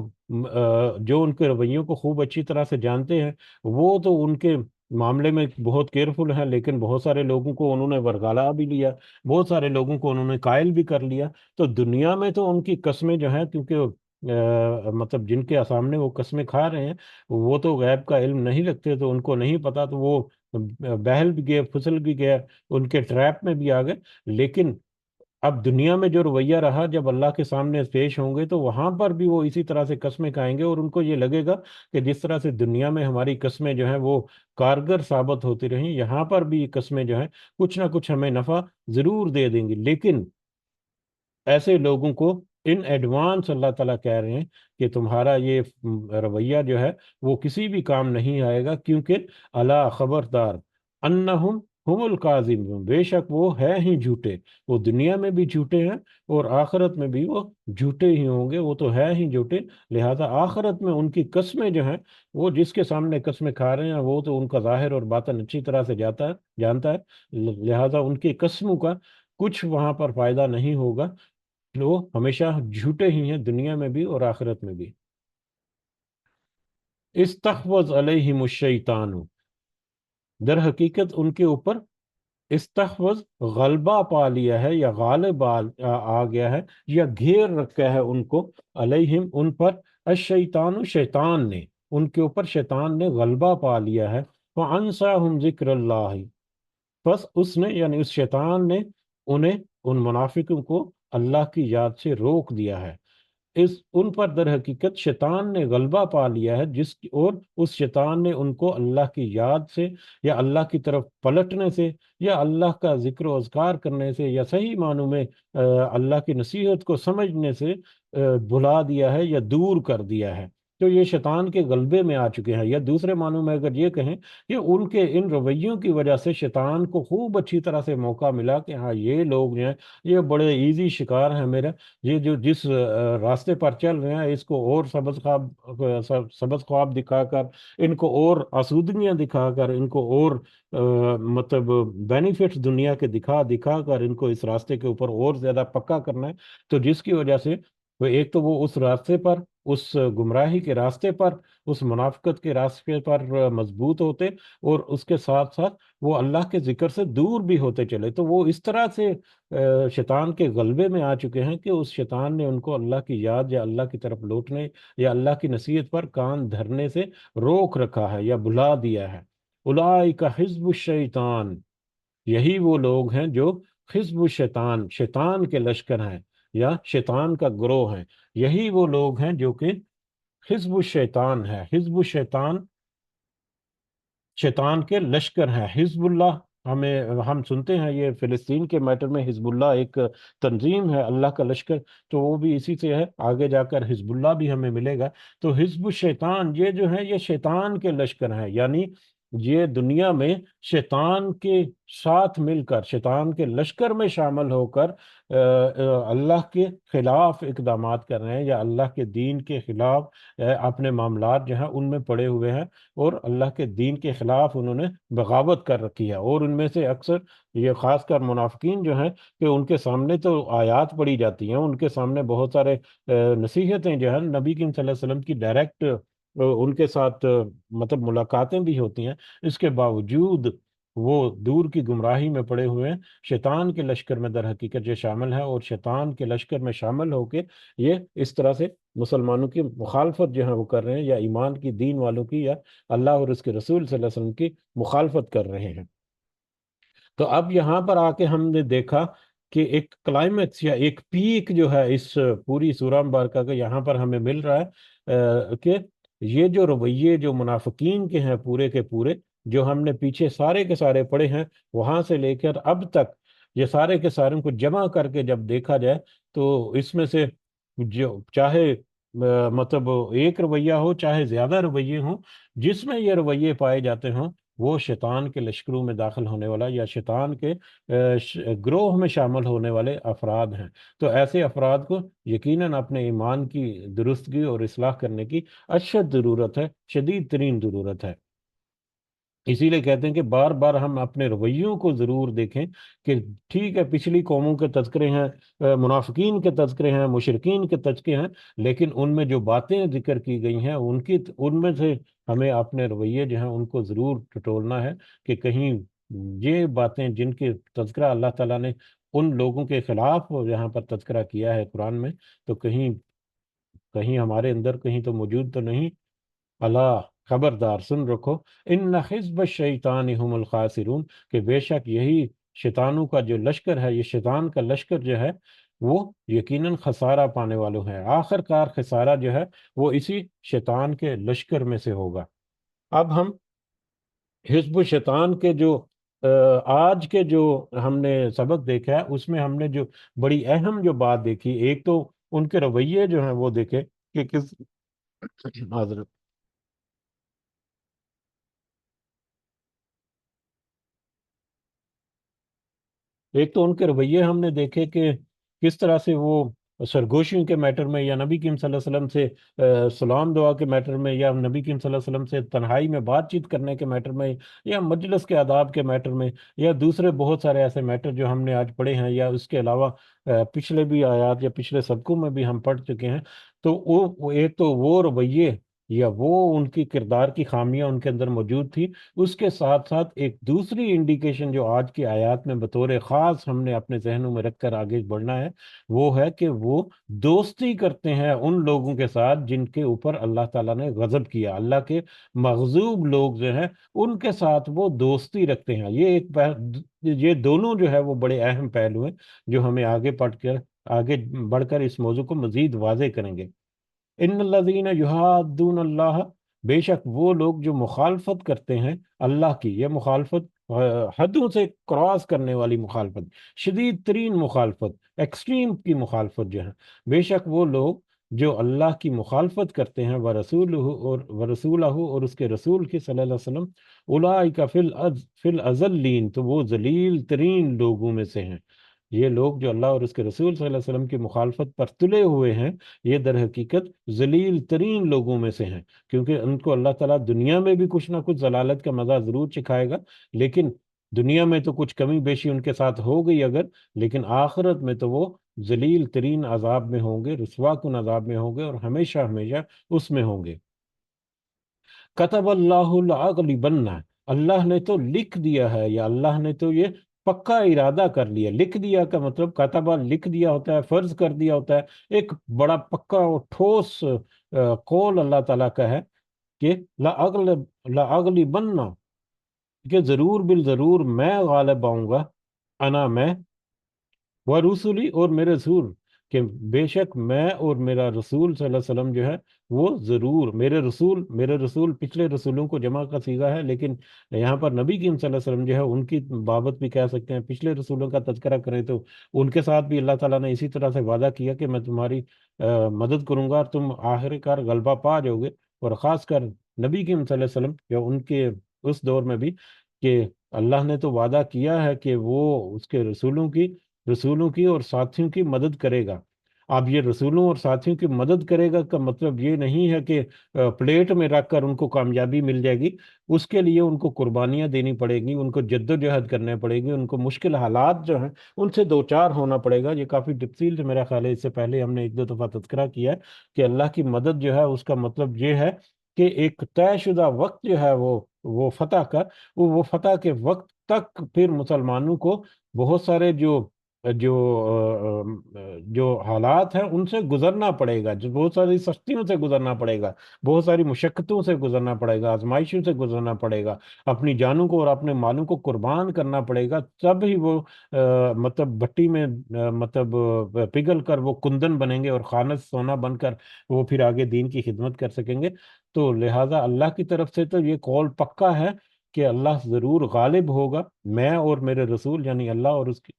جو ان کے رویوں کو خوب اچھی طرح سے جانتے ہیں، وہ تو ان کے معاملے میں بہت کیئرفل ہیں، لیکن بہت سارے لوگوں کو انہوں نے ورگلا بھی لیا، بہت سارے لوگوں کو انہوں نے قائل بھی کر لیا۔ تو دنیا میں تو ان کی قسمیں جو ہیں، کیونکہ مطلب جن کے سامنے وہ قسمیں کھا رہے ہیں وہ تو غیب کا علم نہیں رکھتے، تو ان کو نہیں پتا، تو وہ بہل بھی گئے، پھسل بھی گئے، ان کے ٹریپ میں بھی آ گئے۔ لیکن اب دنیا میں جو رویہ رہا، جب اللہ کے سامنے پیش ہوں گے تو وہاں پر بھی وہ اسی طرح سے قسمیں کھائیں گے، اور ان کو یہ لگے گا کہ جس طرح سے دنیا میں ہماری قسمیں جو ہیں وہ کارگر ثابت ہوتی رہیں، یہاں پر بھی یہ قسمیں جو ہیں کچھ نہ کچھ ہمیں نفع ضرور دے دیں گی۔ لیکن ایسے لوگوں کو ان ایڈوانس اللہ تعالیٰ کہہ رہے ہیں کہ تمہارا یہ رویہ جو ہے وہ کسی بھی کام نہیں آئے گا، کیونکہ اللہ خبردار، انہم ہم الکاذبون، بے شک وہ ہے ہی جھوٹے، وہ دنیا میں بھی جھوٹے ہیں اور آخرت میں بھی وہ جھوٹے ہی ہوں گے، وہ تو ہے ہی جھوٹے، لہذا آخرت میں ان کی قسمیں جو ہیں، وہ جس کے سامنے قسمیں کھا رہے ہیں وہ تو ان کا ظاہر اور باطن اچھی طرح سے جانتا ہے، لہذا ان کی قسموں کا کچھ وہاں پر فائدہ نہیں ہوگا، وہ ہمیشہ جھوٹے ہی ہیں دنیا میں بھی اور آخرت میں بھی۔ استحوذ علیہم الشیطان، در حقیقت ان کے اوپر استحوذ غلبہ پا لیا ہے، یا غالب آ گیا ہے، یا گھیر رکھا ہے ان کو، علیہم ان پر، الشیطان شیطان نے، ان کے اوپر شیطان نے غلبہ پا لیا ہے، فَأَنْسَاهُمْ ذِكْرَ اللَّهِ، بس اس نے یعنی اس شیطان نے انہیں، ان منافقوں کو اللہ کی یاد سے روک دیا ہے، ان پر در حقیقت شیطان نے غلبہ پا لیا ہے، اور اس شیطان نے ان کو اللہ کی یاد سے یا اللہ کی طرف پلٹنے سے یا اللہ کا ذکر و اذکار کرنے سے یا صحیح معنوں میں اللہ کی نصیحت کو سمجھنے سے بھلا دیا ہے یا دور کر دیا ہے۔ تو یہ شیطان کے غلبے میں آ چکے ہیں، یا دوسرے معنوں میں اگر یہ کہیں کہ ان کے ان رویوں کی وجہ سے شیطان کو خوب اچھی طرح سے موقع ملا کہ ہاں یہ لوگ جو ہیں یہ بڑے ایزی شکار ہیں میرا، یہ جو جس راستے پر چل رہے ہیں اس کو اور سبز خواب دکھا کر، ان کو اور آسودگیاں دکھا کر، ان کو اور مطلب بینیفٹس دنیا کے دکھا دکھا کر ان کو اس راستے کے اوپر اور زیادہ پکا کرنا ہے، تو جس کی وجہ سے وہ ایک تو وہ اس راستے پر اس گمراہی کے راستے پر، اس منافقت کے راستے پر مضبوط ہوتے، اور اس کے ساتھ ساتھ وہ اللہ کے ذکر سے دور بھی ہوتے چلے، تو وہ اس طرح سے شیطان کے غلبے میں آ چکے ہیں کہ اس شیطان نے ان کو اللہ کی یاد یا اللہ کی طرف لوٹنے یا اللہ کی نصیحت پر کان دھرنے سے روک رکھا ہے یا بھلا دیا ہے۔ اولئک حزب الشیطان، یہی وہ لوگ ہیں جو حزب الشیطان، شیطان کے لشکر ہیں یا شیطان کا گروہ ہیں، یہی وہ لوگ ہیں جو کہ حزب الشیطان ہے۔ حزب الشیطان شیطان کے لشکر ہیں۔ حزب اللہ، ہم سنتے ہیں یہ فلسطین کے میٹر میں حزب اللہ ایک تنظیم ہے، اللہ کا لشکر، تو وہ بھی اسی سے ہے، آگے جا کر حزب اللہ بھی ہمیں ملے گا۔ تو حزب الشیطان یہ جو ہے یہ شیطان کے لشکر ہیں، یعنی یہ دنیا میں شیطان کے ساتھ مل کر، شیطان کے لشکر میں شامل ہو کر اللہ کے خلاف اقدامات کر رہے ہیں، یا اللہ کے دین کے خلاف اپنے معاملات جو ہیں ان میں پڑے ہوئے ہیں، اور اللہ کے دین کے خلاف انہوں نے بغاوت کر رکھی ہے۔ اور ان میں سے اکثر یہ خاص کر منافقین جو ہیں کہ ان کے سامنے تو آیات پڑھی جاتی ہیں، ان کے سامنے بہت سارے نصیحتیں جو ہیں نبی کریم صلی اللہ علیہ وسلم کی ڈائریکٹ ان کے ساتھ مطلب ملاقاتیں بھی ہوتی ہیں، اس کے باوجود وہ دور کی گمراہی میں پڑے ہوئے ہیں، شیطان کے لشکر میں در حقیقت یہ شامل ہیں، اور شیطان کے لشکر میں شامل ہو کے یہ اس طرح سے مسلمانوں کی مخالفت جو ہے وہ کر رہے ہیں، یا ایمان کی، دین والوں کی، یا اللہ اور اس کے رسول صلی اللہ علیہ وسلم کی مخالفت کر رہے ہیں۔ تو اب یہاں پر آ کے ہم نے دیکھا کہ ایک کلائمیکس یا ایک پیک جو ہے اس پوری سورہ مبارکہ کا یہاں پر ہمیں مل رہا ہے، کہ یہ جو رویے جو منافقین کے ہیں پورے کے پورے، جو ہم نے پیچھے سارے کے سارے پڑھے ہیں، وہاں سے لے کر اب تک یہ سارے کے سارے کو جمع کر کے جب دیکھا جائے تو اس میں سے جو چاہے مطلب ایک رویہ ہو چاہے زیادہ رویے ہوں، جس میں یہ رویے پائے جاتے ہوں، وہ شیطان کے لشکروں میں داخل ہونے والا یا شیطان کے گروہ میں شامل ہونے والے افراد ہیں۔ تو ایسے افراد کو یقیناً اپنے ایمان کی درستگی اور اصلاح کرنے کی اشد ضرورت ہے، شدید ترین ضرورت ہے۔ اسی لیے کہتے ہیں کہ بار بار ہم اپنے رویوں کو ضرور دیکھیں کہ ٹھیک ہے پچھلی قوموں کے تذکرے ہیں، منافقین کے تذکرے ہیں، مشرکین کے تذکرے ہیں، لیکن ان میں جو باتیں ذکر کی گئی ہیں ان میں سے ہمیں اپنے رویے جو ہیں ان کو ضرور ٹٹولنا ہے، کہ کہیں یہ باتیں جن کے تذکرہ اللہ تعالیٰ نے ان لوگوں کے خلاف یہاں پر تذکرہ کیا ہے قرآن میں، تو کہیں کہیں ہمارے اندر کہیں تو موجود تو نہیں۔ اللہ، خبردار، سن رکھو، ان حزب الشیطان هم الخاسرون، کہ بے شک یہی شیطانوں کا جو لشکر ہے، یہ شیطان کا لشکر جو ہے وہ یقیناً خسارہ پانے والوں ہے، آخر کار خسارہ جو ہے وہ اسی شیطان کے لشکر میں سے ہوگا۔ اب ہم حزب الشیطان کے جو آج کے جو ہم نے سبق دیکھا ہے، اس میں ہم نے جو بڑی اہم جو بات دیکھی، ایک تو ان کے رویے جو ہیں وہ دیکھے کہ کس معذرت ایک تو ان کے رویے ہم نے دیکھے کہ کس طرح سے وہ سرگوشیوں کے میٹر میں، یا نبی کریم صلی اللہ علیہ وسلم سے سلام دعا کے میٹر میں، یا نبی کریم صلی اللہ علیہ وسلم سے تنہائی میں بات چیت کرنے کے میٹر میں، یا مجلس کے آداب کے میٹر میں، یا دوسرے بہت سارے ایسے میٹر جو ہم نے آج پڑھے ہیں، یا اس کے علاوہ پچھلے بھی آیات یا پچھلے سبقوں میں بھی ہم پڑھ چکے ہیں، تو ایک تو وہ رویے یا وہ ان کی کردار کی خامیاں ان کے اندر موجود تھی، اس کے ساتھ ساتھ ایک دوسری انڈیکیشن جو آج کی آیات میں بطور خاص ہم نے اپنے ذہنوں میں رکھ کر آگے بڑھنا ہے، وہ ہے کہ وہ دوستی کرتے ہیں ان لوگوں کے ساتھ جن کے اوپر اللہ تعالیٰ نے غضب کیا، اللہ کے مغضوب لوگ جو ہیں ان کے ساتھ وہ دوستی رکھتے ہیں۔ یہ دونوں جو ہے وہ بڑے اہم پہلو ہیں جو ہمیں آگے بڑھ کر اس موضوع کو مزید واضح کریں گے۔ ان الذین یحادون اللہ، بے شک وہ لوگ جو مخالفت کرتے ہیں اللہ کی، یہ مخالفت حدوں سے کراس کرنے والی مخالفت، شدید ترین مخالفت، ایکسٹریم کی مخالفت جو ہے، بے شک وہ لوگ جو اللہ کی مخالفت کرتے ہیں ورسولہ اور اس کے رسول کی صلی اللہ علیہ وسلم، اولئک فی الازلین، تو وہ ذلیل ترین لوگوں میں سے ہیں۔ یہ لوگ جو اللہ اور اس کے رسول صلی اللہ علیہ وسلم کی مخالفت پر تلے ہوئے ہیں، یہ در حقیقت ذلیل ترین لوگوں میں سے ہیں، کیونکہ ان کو اللہ تعالیٰ دنیا میں بھی کچھ نہ کچھ ضلالت کا مزہ ضرور چکھائے گا، لیکن دنیا میں تو کچھ کمی بیشی ان کے ساتھ ہو گئی اگر، لیکن آخرت میں تو وہ ذلیل ترین عذاب میں ہوں گے، رسوا کن عذاب میں ہوں گے، اور ہمیشہ ہمیشہ اس میں ہوں گے۔ کتب اللہ لأغلبن، اللہ نے تو لکھ دیا ہے، یا اللہ نے تو یہ پکا ارادہ کر لیا۔ لکھ دیا کا مطلب کتبہ لکھ دیا ہوتا ہے، فرض کر دیا ہوتا ہے، ایک بڑا پکا اور ٹھوس قول اللہ تعالیٰ کا ہے کہ لأغلبن، کہ ضرور بالضرور میں غالب آؤں گا، انا میں، وہ رسولی اور میرے رسول، کہ بے شک میں اور میرا رسول صلی اللہ علیہ وسلم جو ہے وہ ضرور، میرے رسول پچھلے رسولوں کو جمع کا صیغہ ہے، لیکن یہاں پر نبی کریم صلی اللہ علیہ وسلم جو ہے ان کی بابت بھی کہہ سکتے ہیں۔ پچھلے رسولوں کا تذکرہ کریں تو ان کے ساتھ بھی اللہ تعالیٰ نے اسی طرح سے وعدہ کیا کہ میں تمہاری مدد کروں گا اور تم آخر کار غلبہ پا جاؤ گے، اور خاص کر نبی کریم صلی اللہ علیہ وسلم یا ان کے اس دور میں بھی، کہ اللہ نے تو وعدہ کیا ہے کہ وہ اس کے رسولوں کی اور ساتھیوں کی مدد کرے گا۔ اب یہ رسولوں اور ساتھیوں کی مدد کرے گا کا مطلب یہ نہیں ہے کہ پلیٹ میں رکھ کر ان کو کامیابی مل جائے گی۔ اس کے لیے ان کو قربانیاں دینی پڑے گی، ان کو جد و جہد کرنے پڑے گی، ان کو مشکل حالات جو ہیں ان سے دوچار ہونا پڑے گا۔ یہ کافی تفصیل سے میرا خیال ہے، اس سے پہلے ہم نے ایک دو دفعہ تذکرہ کیا ہے کہ اللہ کی مدد جو ہے اس کا مطلب یہ ہے کہ ایک طے شدہ وقت جو ہے وہ فتح کا، وہ فتح کے وقت تک پھر مسلمانوں کو بہت سارے جو جو حالات ہیں ان سے گزرنا پڑے گا، جو بہت ساری سختیوں سے گزرنا پڑے گا، بہت ساری مشقتوں سے گزرنا پڑے گا، آزمائشوں سے گزرنا پڑے گا، اپنی جانوں کو اور اپنے مالوں کو قربان کرنا پڑے گا، تب ہی وہ مطلب بھٹی میں مطلب پگھل کر وہ کندن بنیں گے اور خالص سونا بن کر وہ پھر آگے دین کی خدمت کر سکیں گے۔ تو لہٰذا اللہ کی طرف سے تو یہ قول پکا ہے کہ اللہ ضرور غالب ہوگا، میں اور میرے رسول، یعنی اللہ اور اس کی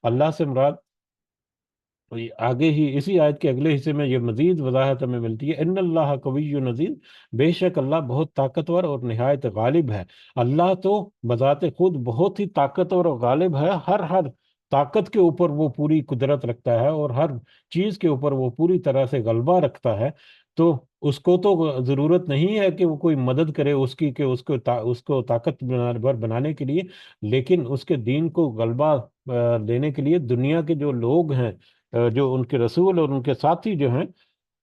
اللہ سے مراد آگے ہی اسی آیت کے اگلے حصے میں یہ مزید وضاحت ہمیں ملتی ہے، ان اللہ قوی نذیر، بے شک اللہ بہت طاقتور اور نہایت غالب ہے۔ اللہ تو بذات خود بہت ہی طاقتور اور غالب ہے، ہر طاقت کے اوپر وہ پوری قدرت رکھتا ہے، اور ہر چیز کے اوپر وہ پوری طرح سے غلبہ رکھتا ہے۔ تو اس کو تو ضرورت نہیں ہے کہ وہ کوئی مدد کرے اس کی، کہ اس کو طاقتور بنانے کے لیے، لیکن اس کے دین کو غلبہ دینے کے لیے دنیا کے جو لوگ ہیں، جو ان کے رسول اور ان کے ساتھی جو ہیں،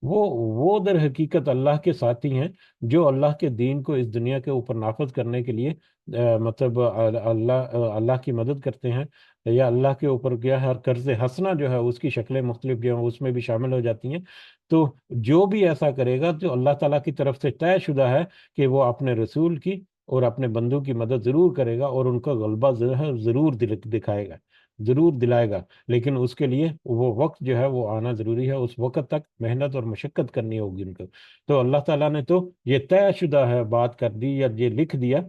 وہ در حقیقت اللہ کے ساتھی ہیں، جو اللہ کے دین کو اس دنیا کے اوپر نافذ کرنے کے لیے مطلب اللہ کی مدد کرتے ہیں، یا اللہ کے اوپر کیا ہر قرض حسنہ جو ہے اس کی شکلیں مختلف جو ہیں اس میں بھی شامل ہو جاتی ہیں۔ تو جو بھی ایسا کرے گا جو اللہ تعالیٰ کی طرف سے طے شدہ ہے کہ وہ اپنے رسول کی اور اپنے بندوں کی مدد ضرور کرے گا، اور ان کا غلبہ ضرور دکھائے گا، ضرور دلائے گا، لیکن اس کے لیے وہ وقت جو ہے وہ آنا ضروری ہے، اس وقت تک محنت اور مشقت کرنی ہوگی ان کو۔ تو اللہ تعالیٰ نے تو یہ طے شدہ ہے بات کر دی، یا یہ لکھ دیا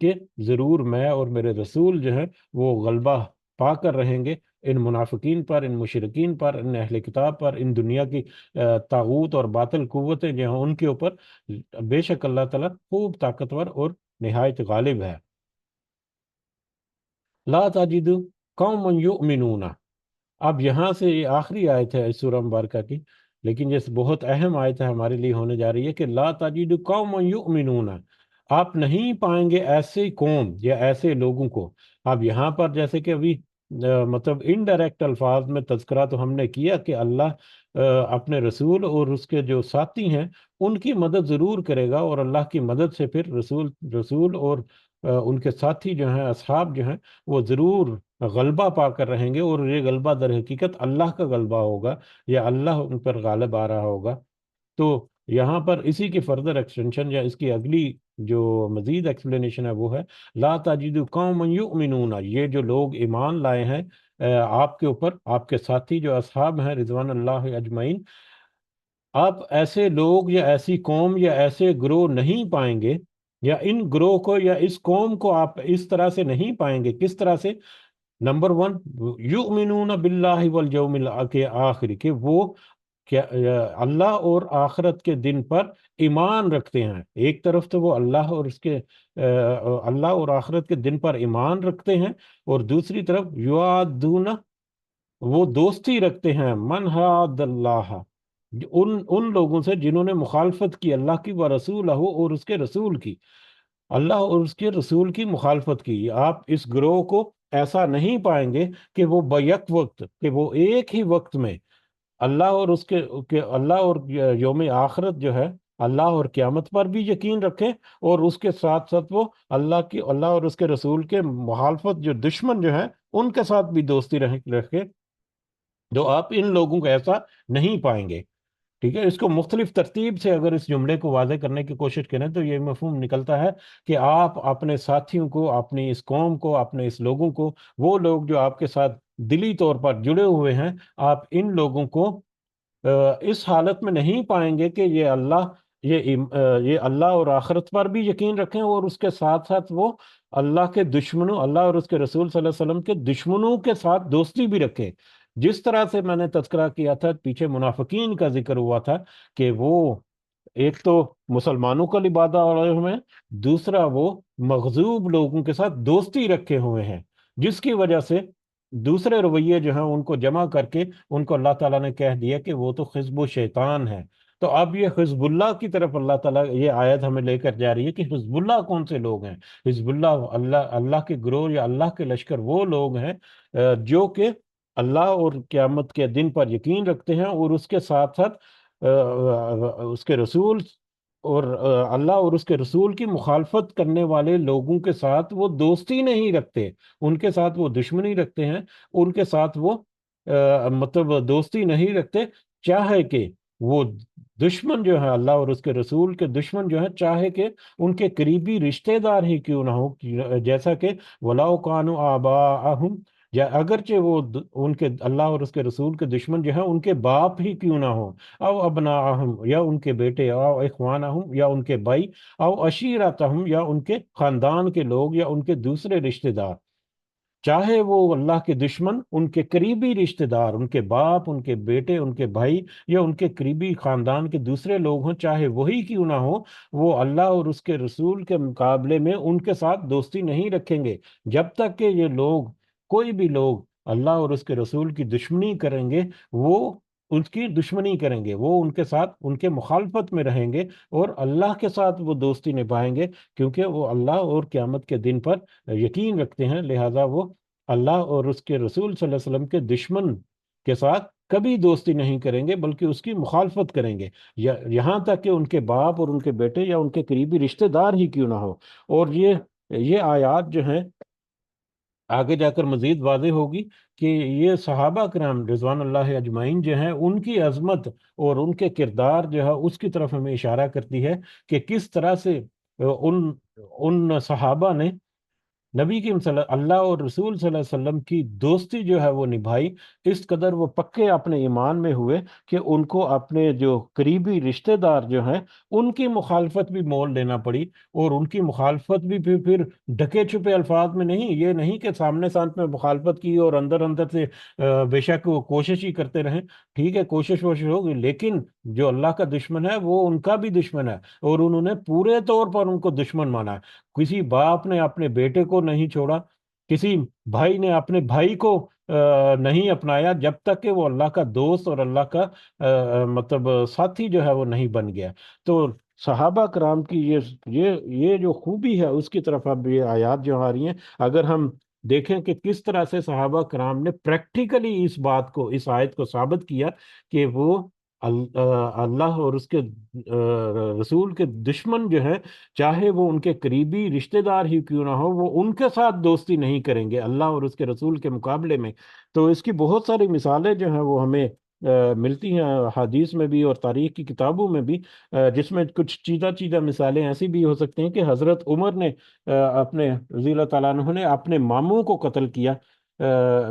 کہ ضرور میں اور میرے رسول جو ہیں وہ غلبہ پا کر رہیں گے ان منافقین پر، ان مشرکین پر، ان اہل کتاب پر، ان دنیا کی طاغوت اور باطل قوتیں جو ہیں ان کے اوپر۔ بے شک اللہ تعالیٰ خوب طاقتور اور نہایت غالب ہے۔ لا تجد قوم یؤمنون، اب یہاں سے یہ آخری آیت ہے اس سورہ مبارکہ کی، لیکن یہ بہت اہم آیت ہے ہمارے لیے ہونے جا رہی ہے کہ لا تجد قوم یؤمنون، آپ نہیں پائیں گے ایسے قوم یا ایسے لوگوں کو۔ اب یہاں پر جیسے کہ ابھی مطلب انڈائریکٹ الفاظ میں تذکرہ تو ہم نے کیا کہ اللہ اپنے رسول اور اس کے جو ساتھی ہیں ان کی مدد ضرور کرے گا، اور اللہ کی مدد سے پھر رسول اور ان کے ساتھی جو ہیں، اصحاب جو ہیں، وہ ضرور غلبہ پا کر رہیں گے، اور یہ غلبہ در حقیقت اللہ کا غلبہ ہوگا، یا اللہ ان پر غالب آ رہا ہوگا۔ تو یہاں پر اسی کی فردر ایکسٹینشن یا اس کی اگلی جو مزید ایکسپلینیشن ہے وہ ہے لا تجد قوم یؤمنون، یہ جو لوگ ایمان لائے ہیں آپ کے اوپر، آپ کے ساتھی جو اصحاب ہیں رضوان اللہ اجمعین، آپ ایسے لوگ یا ایسی قوم یا ایسے گروہ نہیں پائیں گے، یا ان گروہ کو یا اس قوم کو آپ اس طرح سے نہیں پائیں گے۔ کس طرح سے؟ نمبر ون، یؤمنون باللہ والیوم الآخر، کہ وہ کیا اللہ اور آخرت کے دن پر ایمان رکھتے ہیں۔ ایک طرف تو وہ اللہ اور آخرت کے دن پر ایمان رکھتے ہیں، اور دوسری طرف یوادون، وہ دوستی رکھتے ہیں، من حاد اللہ، ان لوگوں سے جنہوں نے مخالفت کی اللہ کی و رسولہ اور اس کے رسول کی۔ اللہ اور اس کے رسول کی مخالفت کی۔ آپ اس گروہ کو ایسا نہیں پائیں گے کہ وہ بیک وقت، کہ وہ ایک ہی وقت میں اللہ اور اس کے کہ اللہ اور یوم آخرت جو ہے، اللہ اور قیامت پر بھی یقین رکھیں، اور اس کے ساتھ ساتھ وہ اللہ اور اس کے رسول کے مخالفت جو دشمن جو ہیں ان کے ساتھ بھی دوستی رکھیں، جو آپ ان لوگوں کو ایسا نہیں پائیں گے۔ ٹھیک ہے، اس کو مختلف ترتیب سے اگر اس جملے کو واضح کرنے کی کوشش کریں تو یہ مفہوم نکلتا ہے کہ آپ اپنے ساتھیوں کو، اپنی اس قوم کو، اپنے اس لوگوں کو، وہ لوگ جو آپ کے ساتھ دلی طور پر جڑے ہوئے ہیں، آپ ان لوگوں کو اس حالت میں نہیں پائیں گے کہ یہ اللہ اور آخرت پر بھی یقین رکھیں، اور اس کے ساتھ ساتھ وہ اللہ کے دشمنوں، اللہ اور اس کے رسول صلی اللہ علیہ وسلم کے دشمنوں کے ساتھ دوستی بھی رکھیں۔ جس طرح سے میں نے تذکرہ کیا تھا، پیچھے منافقین کا ذکر ہوا تھا کہ وہ ایک تو مسلمانوں کا لبادہ اڑے ہوئے ہیں، دوسرا وہ مغضوب لوگوں کے ساتھ دوستی رکھے ہوئے ہیں، جس کی وجہ سے دوسرے رویے جو ہیں ان کو جمع کر کے ان کو اللہ تعالیٰ نے کہہ دیا کہ وہ تو حزب و شیطان ہے۔ تو اب یہ حزب اللہ کی طرف اللہ تعالیٰ یہ آیت ہمیں لے کر جا رہی ہے کہ حزب اللہ کون سے لوگ ہیں؟ حزب اللہ کے گروہ یا اللہ کے لشکر وہ لوگ ہیں جو کہ اللہ اور قیامت کے دن پر یقین رکھتے ہیں، اور اس کے ساتھ ساتھ اس کے رسول اور اللہ اور اس کے رسول کی مخالفت کرنے والے لوگوں کے ساتھ وہ دوستی نہیں رکھتے، ان کے ساتھ وہ دشمنی رکھتے ہیں، ان کے ساتھ وہ مطلب دوستی نہیں رکھتے، چاہے کہ وہ دشمن جو ہے، اللہ اور اس کے رسول کے دشمن جو ہیں، چاہے کہ ان کے قریبی رشتہ دار ہی کیوں نہ ہو، جیسا کہ وَلَوْ كَانُوا آبَاءَهُمْ، یا اگرچہ وہ ان کے اللہ اور اس کے رسول کے دشمن جو ہیں ان کے باپ ہی کیوں نہ ہوں، او ابناءہم، یا ان کے بیٹے، او اخوانہم، یا ان کے بھائی، او عشیرتہم، یا ان کے خاندان کے لوگ، یا ان کے دوسرے رشتہ دار، چاہے وہ اللہ کے دشمن ان کے قریبی رشتہ دار، ان کے باپ، ان کے بیٹے، ان کے بھائی، یا ان کے قریبی خاندان کے دوسرے لوگ ہوں، چاہے وہی کیوں نہ ہو، وہ اللہ اور اس کے رسول کے مقابلے میں ان کے ساتھ دوستی نہیں رکھیں گے، جب تک کہ یہ لوگ، کوئی بھی لوگ اللہ اور اس کے رسول کی دشمنی کریں گے، وہ اس کی دشمنی کریں گے، وہ ان کے ساتھ ان کے مخالفت میں رہیں گے، اور اللہ کے ساتھ وہ دوستی نبھائیں گے، کیونکہ وہ اللہ اور قیامت کے دن پر یقین رکھتے ہیں، لہذا وہ اللہ اور اس کے رسول صلی اللہ علیہ وسلم کے دشمن کے ساتھ کبھی دوستی نہیں کریں گے، بلکہ اس کی مخالفت کریں گے، یہاں تک کہ ان کے باپ اور ان کے بیٹے یا ان کے قریبی رشتہ دار ہی کیوں نہ ہو۔ اور یہ آیات جو ہیں آگے جا کر مزید واضح ہوگی کہ یہ صحابہ کرام رضوان اللہ اجمعین جو ہیں ان کی عظمت اور ان کے کردار جو ہے اس کی طرف ہمیں اشارہ کرتی ہے کہ کس طرح سے ان صحابہ نے نبی کی اللہ اور رسول صلی اللہ علیہ وسلم کی دوستی جو ہے وہ نبھائی، اس قدر وہ پکے اپنے ایمان میں ہوئے کہ ان کو اپنے جو قریبی رشتہ دار جو ہیں ان کی مخالفت بھی مول لینا پڑی، اور ان کی مخالفت بھی پھر ڈھکے چھپے الفاظ میں نہیں، یہ نہیں کہ سامنے سامنے میں مخالفت کی اور اندر اندر سے بے شک وہ کوشش ہی کرتے رہیں، ٹھیک ہے کوشش ووشش ہوگی، لیکن جو اللہ کا دشمن ہے وہ ان کا بھی دشمن ہے، اور انہوں نے پورے طور پر ان کو دشمن مانا ہے۔ کسی باپ نے اپنے بیٹے کو نہیں چھوڑا، کسی بھائی نے اپنے بھائی کو نہیں اپنایا، جب تک کہ وہ اللہ کا دوست اور اللہ کا مطلب ساتھی جو ہے وہ نہیں بن گیا۔ تو صحابہ کرام کی یہ جو خوبی ہے اس کی طرف اب یہ آیات جو آ رہی ہیں، اگر ہم دیکھیں کہ کس طرح سے صحابہ کرام نے پریکٹیکلی اس بات کو، اس آیت کو ثابت کیا کہ وہ اللہ اور اس کے رسول کے دشمن جو ہیں، چاہے وہ ان کے قریبی رشتہ دار ہی کیوں نہ ہو، وہ ان کے ساتھ دوستی نہیں کریں گے اللہ اور اس کے رسول کے مقابلے میں۔ تو اس کی بہت ساری مثالیں جو ہیں وہ ہمیں ملتی ہیں حدیث میں بھی اور تاریخ کی کتابوں میں بھی، جس میں کچھ چیدہ چیدہ مثالیں ایسی بھی ہو سکتی ہیں کہ حضرت عمر نے اپنے رضی اللہ تعالیٰ عنہ نے اپنے ماموں کو قتل کیا،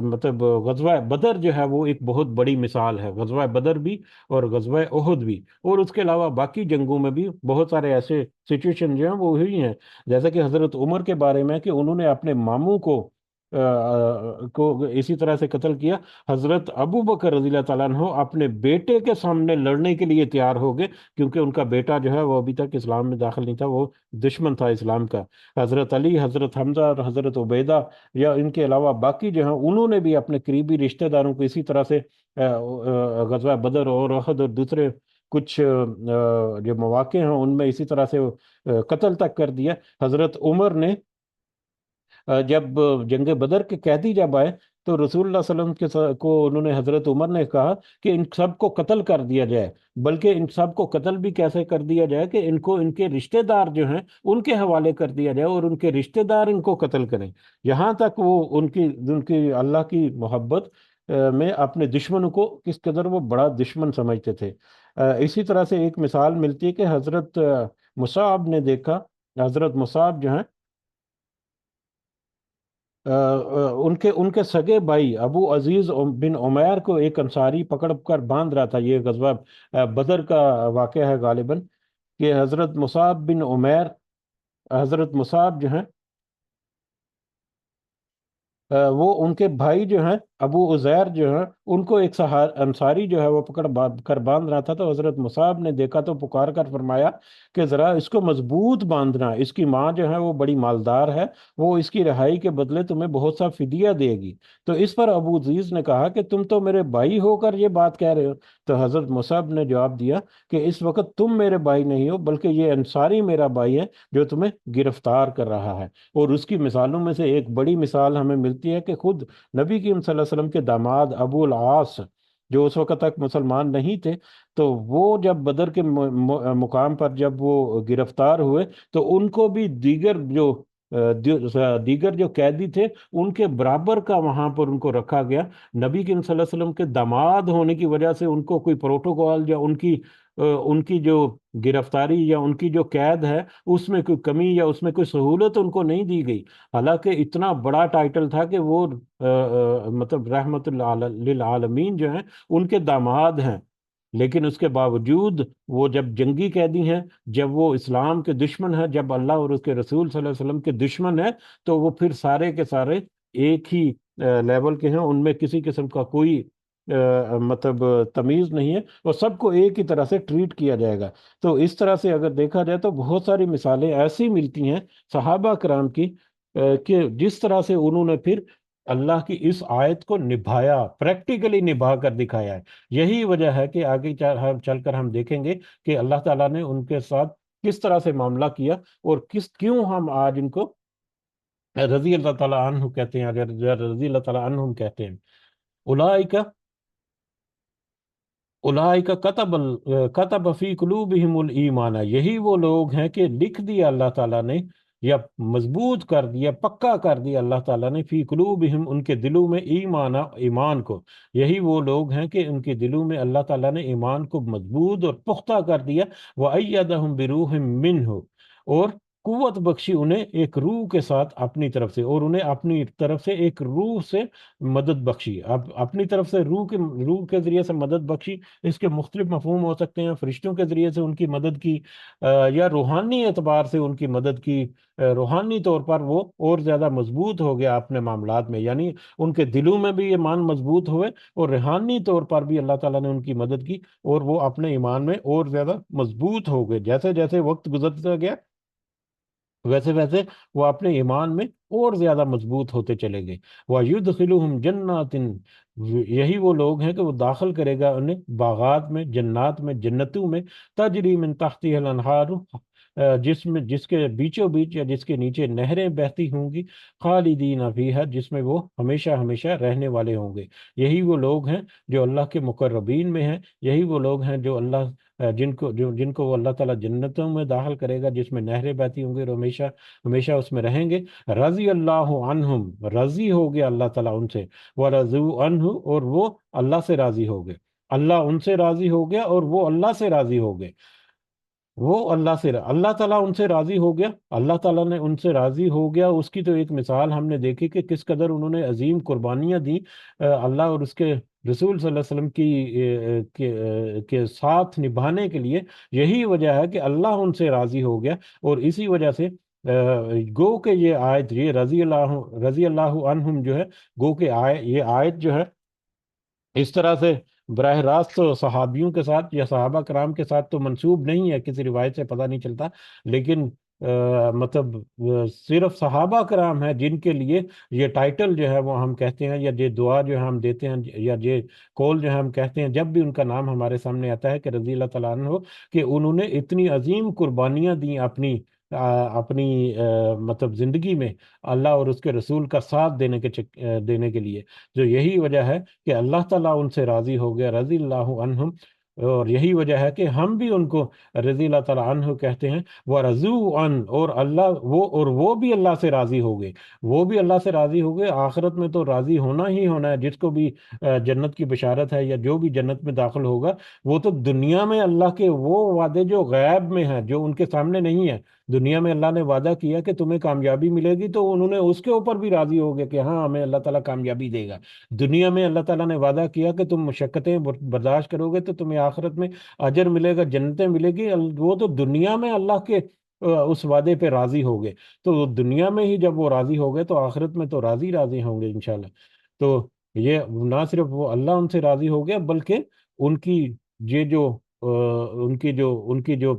مطلب غزوہ بدر جو ہے وہ ایک بہت بڑی مثال ہے، غزوہ بدر بھی اور غزوہ احد بھی، اور اس کے علاوہ باقی جنگوں میں بھی بہت سارے ایسے سچویشن جو ہیں وہ ہوئی ہیں، جیسا کہ حضرت عمر کے بارے میں کہ انہوں نے اپنے ماموں کو اسی طرح سے قتل کیا۔ حضرت ابو بکر رضی اللہ تعالیٰ عنہ اپنے بیٹے کے سامنے لڑنے کے لیے تیار ہو گئے، کیونکہ ان کا بیٹا جو ہے وہ ابھی تک اسلام میں داخل نہیں تھا، وہ دشمن تھا اسلام کا۔ حضرت علی، حضرت حمزہ اور حضرت عبیدہ یا ان کے علاوہ باقی جو ہیں انہوں نے بھی اپنے قریبی رشتہ داروں کو اسی طرح سے غزوہ بدر اور احد اور دوسرے کچھ جو مواقع ہیں ان میں اسی طرح سے قتل تک کر دیا۔ حضرت عمر نے جب جنگ بدر کے قیدی جب آئے تو رسول اللہ صلی اللہ علیہ وسلم کو انہوں نے، حضرت عمر نے کہا کہ ان سب کو قتل کر دیا جائے، بلکہ ان سب کو قتل بھی کیسے کر دیا جائے کہ ان کو ان کے رشتہ دار جو ہیں ان کے حوالے کر دیا جائے اور ان کے رشتہ دار ان کو قتل کریں۔ یہاں تک وہ ان کی اللہ کی محبت میں اپنے دشمنوں کو کس قدر وہ بڑا دشمن سمجھتے تھے۔ اسی طرح سے ایک مثال ملتی ہے کہ حضرت مصعب نے دیکھا، حضرت مصعب جو ہیں ان کے سگے بھائی ابو عزیز بن عمیر کو ایک انصاری پکڑ کر باندھ رہا تھا۔ یہ غزوہ بدر کا واقعہ ہے غالباً، کہ حضرت مصعب بن عمیر، حضرت مصعب جو ہیں وہ ان کے بھائی جو ہیں ابو عزیر جو ہیں ان کو ایک انصاری جو ہے وہ پکڑ کر باندھ رہا تھا، تو حضرت مصعب نے دیکھا تو پکار کر فرمایا کہ ذرا اس کو مضبوط باندھنا، اس کی ماں جو ہے وہ بڑی مالدار ہے، وہ اس کی رہائی کے بدلے تمہیں بہت سا فدیہ دے گی۔ تو اس پر ابو عزیز نے کہا کہ تم تو میرے بھائی ہو کر یہ بات کہہ رہے ہو؟ تو حضرت مصعب نے جواب دیا کہ اس وقت تم میرے بھائی نہیں ہو، بلکہ یہ انصاری میرا بھائی ہے جو تمہیں گرفتار کر رہا ہے۔ اور اس کی مثالوں میں سے ایک بڑی مثال ہمیں ملتی ہے کہ خود نبی کریم صلی اللہ علیہ وسلم کے داماد ابو العاص، جو اس وقت تک مسلمان نہیں تھے، تو وہ جب بدر کے مقام پر جب وہ گرفتار ہوئے تو ان کو بھی دیگر جو قیدی تھے ان کے برابر کا وہاں پر ان کو رکھا گیا۔ نبی کریم صلی اللہ علیہ وسلم کے داماد ہونے کی وجہ سے ان کو کوئی پروٹوکول یا ان کی جو گرفتاری یا ان کی جو قید ہے اس میں کوئی کمی یا اس میں کوئی سہولت ان کو نہیں دی گئی، حالانکہ اتنا بڑا ٹائٹل تھا کہ وہ مطلب رحمت للعالمین جو ہیں ان کے داماد ہیں۔ لیکن اس کے باوجود وہ جب جنگی قیدی ہیں، جب وہ اسلام کے دشمن ہیں، جب اللہ اور اس کے رسول صلی اللہ علیہ وسلم کے دشمن ہیں، تو وہ پھر سارے کے سارے ایک ہی لیول کے ہیں، ان میں کسی قسم کا کوئی مطلب تمیز نہیں ہے، اور سب کو ایک ہی طرح سے ٹریٹ کیا جائے گا۔ تو اس طرح سے اگر دیکھا جائے تو بہت ساری مثالیں ایسی ملتی ہیں صحابہ کرام کی کہ جس طرح سے انہوں نے پھر اللہ کی اس آیت کو نبھایا، پریکٹیکلی نبھا کر دکھایا ہے۔ یہی وجہ ہے کہ آگے چل کر ہم دیکھیں گے کہ اللہ تعالیٰ نے ان کے ساتھ کس طرح سے معاملہ کیا، اور کیوں ہم آج ان کو رضی اللہ تعالیٰ عنہ کہتے ہیں، رضی اللہ تعالیٰ عنہم کہتے ہیں۔ اولئک اولئک کتب فی قلوبہم الایمان، یہی وہ لوگ ہیں کہ لکھ دیا اللہ تعالیٰ نے، یا مضبوط کر دیا، پکا کر دیا اللہ تعالیٰ نے، فی قلوبہم ان کے دلوں میں، ایمان کو۔ یہی وہ لوگ ہیں کہ ان کے دلوں میں اللہ تعالیٰ نے ایمان کو مضبوط اور پختہ کر دیا۔ وَأَيَّدَهُمْ بِرُوحٍ مِّنْهُ، اور قوت بخشی انہیں ایک روح کے ساتھ اپنی طرف سے، اور انہیں اپنی طرف سے ایک روح سے مدد بخشی۔ اب اپنی طرف سے روح کے ذریعے سے مدد بخشی، اس کے مختلف مفہوم ہو سکتے ہیں۔ فرشتوں کے ذریعے سے ان کی مدد کی، یا روحانی اعتبار سے ان کی مدد کی۔ روحانی طور پر وہ اور زیادہ مضبوط ہو گیا اپنے معاملات میں، یعنی ان کے دلوں میں بھی ایمان مضبوط ہوئے، اور روحانی طور پر بھی اللہ تعالیٰ نے ان کی مدد کی، اور وہ اپنے ایمان میں اور زیادہ مضبوط ہو گئے۔ جیسے جیسے وقت گزرتا گیا ویسے ویسے وہ اپنے ایمان میں اور زیادہ مضبوط ہوتے چلے گئے۔ وَيُدْخِلُهُمْ جَنَّاتٍ، یہی وہ لوگ ہیں کہ وہ داخل کرے گا انہیں باغات میں، جنات میں، جنتوں میں، تجری من تحتها الانہار، جس کے بیچوں بیچ یا جس کے نیچے نہریں بہتی ہوں گی، خالدین فیہا، جس میں وہ ہمیشہ ہمیشہ رہنے والے ہوں گے۔ یہی وہ لوگ ہیں جو اللہ کے مقربین میں ہیں، یہی وہ لوگ ہیں جو جن کو وہ اللہ تعالیٰ جنتوں میں داخل کرے گا، جس میں نہریں بہتی ہوں گی، اور ہمیشہ ہمیشہ اس میں رہیں گے۔ رضی اللہ عنہم، راضی ہو گیا اللہ تعالیٰ ان سے، ورضوا عنہ، اور وہ اللہ سے راضی ہو گئے۔ اللہ ان سے راضی ہو گیا اور وہ اللہ سے راضی ہو گئے۔ اللہ تعالیٰ ان سے راضی ہو گیا، اللہ تعالیٰ نے ان سے راضی ہو گیا۔ اس کی تو ایک مثال ہم نے دیکھی کہ کس قدر انہوں نے عظیم قربانیاں دیں اللہ اور اس کے رسول صلی اللہ علیہ وسلم کے ساتھ نبھانے کے لیے۔ یہی وجہ ہے کہ اللہ ان سے راضی ہو گیا، اور اسی وجہ سے گو کہ یہ آیت، یہ رضی اللہ عنہم جو ہے، گو کہ یہ آیت جو ہے اس طرح سے براہ راست تو صحابیوں کے ساتھ یا صحابہ کرام کے ساتھ تو منسوب نہیں ہے، کسی روایت سے پتہ نہیں چلتا، لیکن مطلب صرف صحابہ کرام ہیں جن کے لیے یہ ٹائٹل جو ہے وہ ہم کہتے ہیں، یا یہ دعا جو ہے ہم دیتے ہیں، یا یہ کول جو ہے ہم کہتے ہیں جب بھی ان کا نام ہمارے سامنے آتا ہے کہ رضی اللہ تعالیٰ عنہ ہو، کہ انہوں نے اتنی عظیم قربانیاں دیں اپنی مطلب زندگی میں اللہ اور اس کے رسول کا ساتھ دینے کے لیے، جو یہی وجہ ہے کہ اللہ تعالیٰ ان سے راضی ہو گیا، رضی اللہ عنہم، اور یہی وجہ ہے کہ ہم بھی ان کو رضی اللہ تعالیٰ عنہ کہتے ہیں۔ وہ رضو ان، اور وہ بھی اللہ سے راضی ہو گئے، وہ بھی اللہ سے راضی ہو گئے۔ آخرت میں تو راضی ہونا ہی ہونا ہے، جس کو بھی جنت کی بشارت ہے یا جو بھی جنت میں داخل ہوگا، وہ تو دنیا میں اللہ کے وہ وعدے جو غیب میں ہیں، جو ان کے سامنے نہیں ہے، دنیا میں اللہ نے وعدہ کیا کہ تمہیں کامیابی ملے گی، تو انہوں نے اس کے اوپر بھی راضی ہو گئے کہ ہاں ہمیں اللہ تعالیٰ کامیابی دے گا۔ دنیا میں اللہ تعالیٰ نے وعدہ کیا کہ تم مشقتیں برداشت کرو گے تو تمہیں آخرت میں اجر ملے گا، جنتیں ملے گی، وہ تو دنیا میں اللہ کے اس وعدے پہ راضی ہو گئے، تو دنیا میں ہی جب وہ راضی ہو گئے تو آخرت میں تو راضی راضی ہوں گے انشاءاللہ۔ تو یہ نہ صرف وہ اللہ ان سے راضی ہو گیا، بلکہ ان کی یہ جو ان کی جو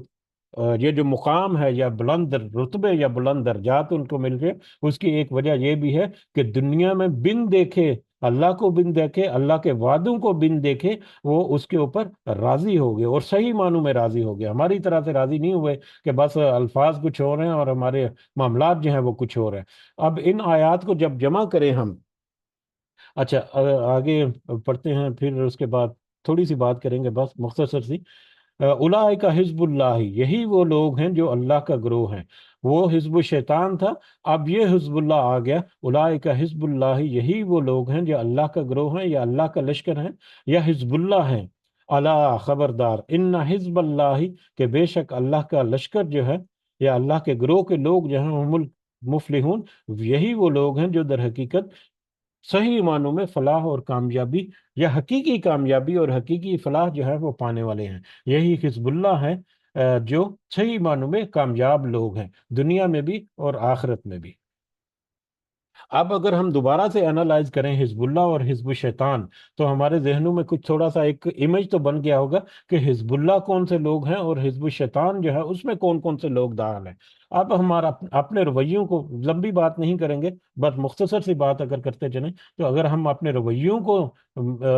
یہ جو مقام ہے، یا بلند رتبے یا بلند درجات ان کو مل گئے، اس کی ایک وجہ یہ بھی ہے کہ دنیا میں بن دیکھے اللہ کو، بن دیکھے اللہ کے وعدوں کو، بن دیکھے وہ اس کے اوپر راضی ہو گئے، اور صحیح معنوں میں راضی ہو گئے، ہماری طرح سے راضی نہیں ہوئے کہ بس الفاظ کچھ ہو رہے ہیں اور ہمارے معاملات جو ہیں وہ کچھ ہو رہے ہیں۔ اب ان آیات کو جب جمع کریں ہم، اچھا آگے پڑھتے ہیں، پھر اس کے بعد تھوڑی سی بات کریں گے بس مختصر سی۔ اولئک حزب اللہ، یہی وہ لوگ ہیں جو اللہ کا گروہ ہیں۔ وہ حزب الشیطان تھا، اب یہ حزب اللہ آ گیا۔ اولئک حزب اللہ، یہی وہ لوگ ہیں جو اللہ کا گروہ ہیں یا اللہ کا لشکر ہیں یا حزب اللہ ہیں۔ اللہ خبردار، ان حزب اللہ، کہ بے شک اللہ کا لشکر جو ہے یا اللہ کے گروہ کے لوگ جو ہیں، ہم المفلحون، یہی وہ لوگ ہیں جو در حقیقت صحیح معنوں میں فلاح اور کامیابی یا حقیقی کامیابی اور حقیقی فلاح جو ہے وہ پانے والے ہیں۔ یہی حزب اللہ ہے جو صحیح معنوں میں کامیاب لوگ ہیں، دنیا میں بھی اور آخرت میں بھی۔ اب اگر ہم دوبارہ سے انالائز کریں حزب اللہ اور حزب الشیطان، تو ہمارے ذہنوں میں کچھ تھوڑا سا ایک امیج تو بن گیا ہوگا کہ حزب اللہ کون سے لوگ ہیں اور حزب الشیطان جو ہے اس میں کون کون سے لوگ داخل ہیں۔ اب ہمارا اپنے رویوں کو، لمبی بات نہیں کریں گے، بس مختصر سی بات اگر کرتے چلیں، تو اگر ہم اپنے رویوں کو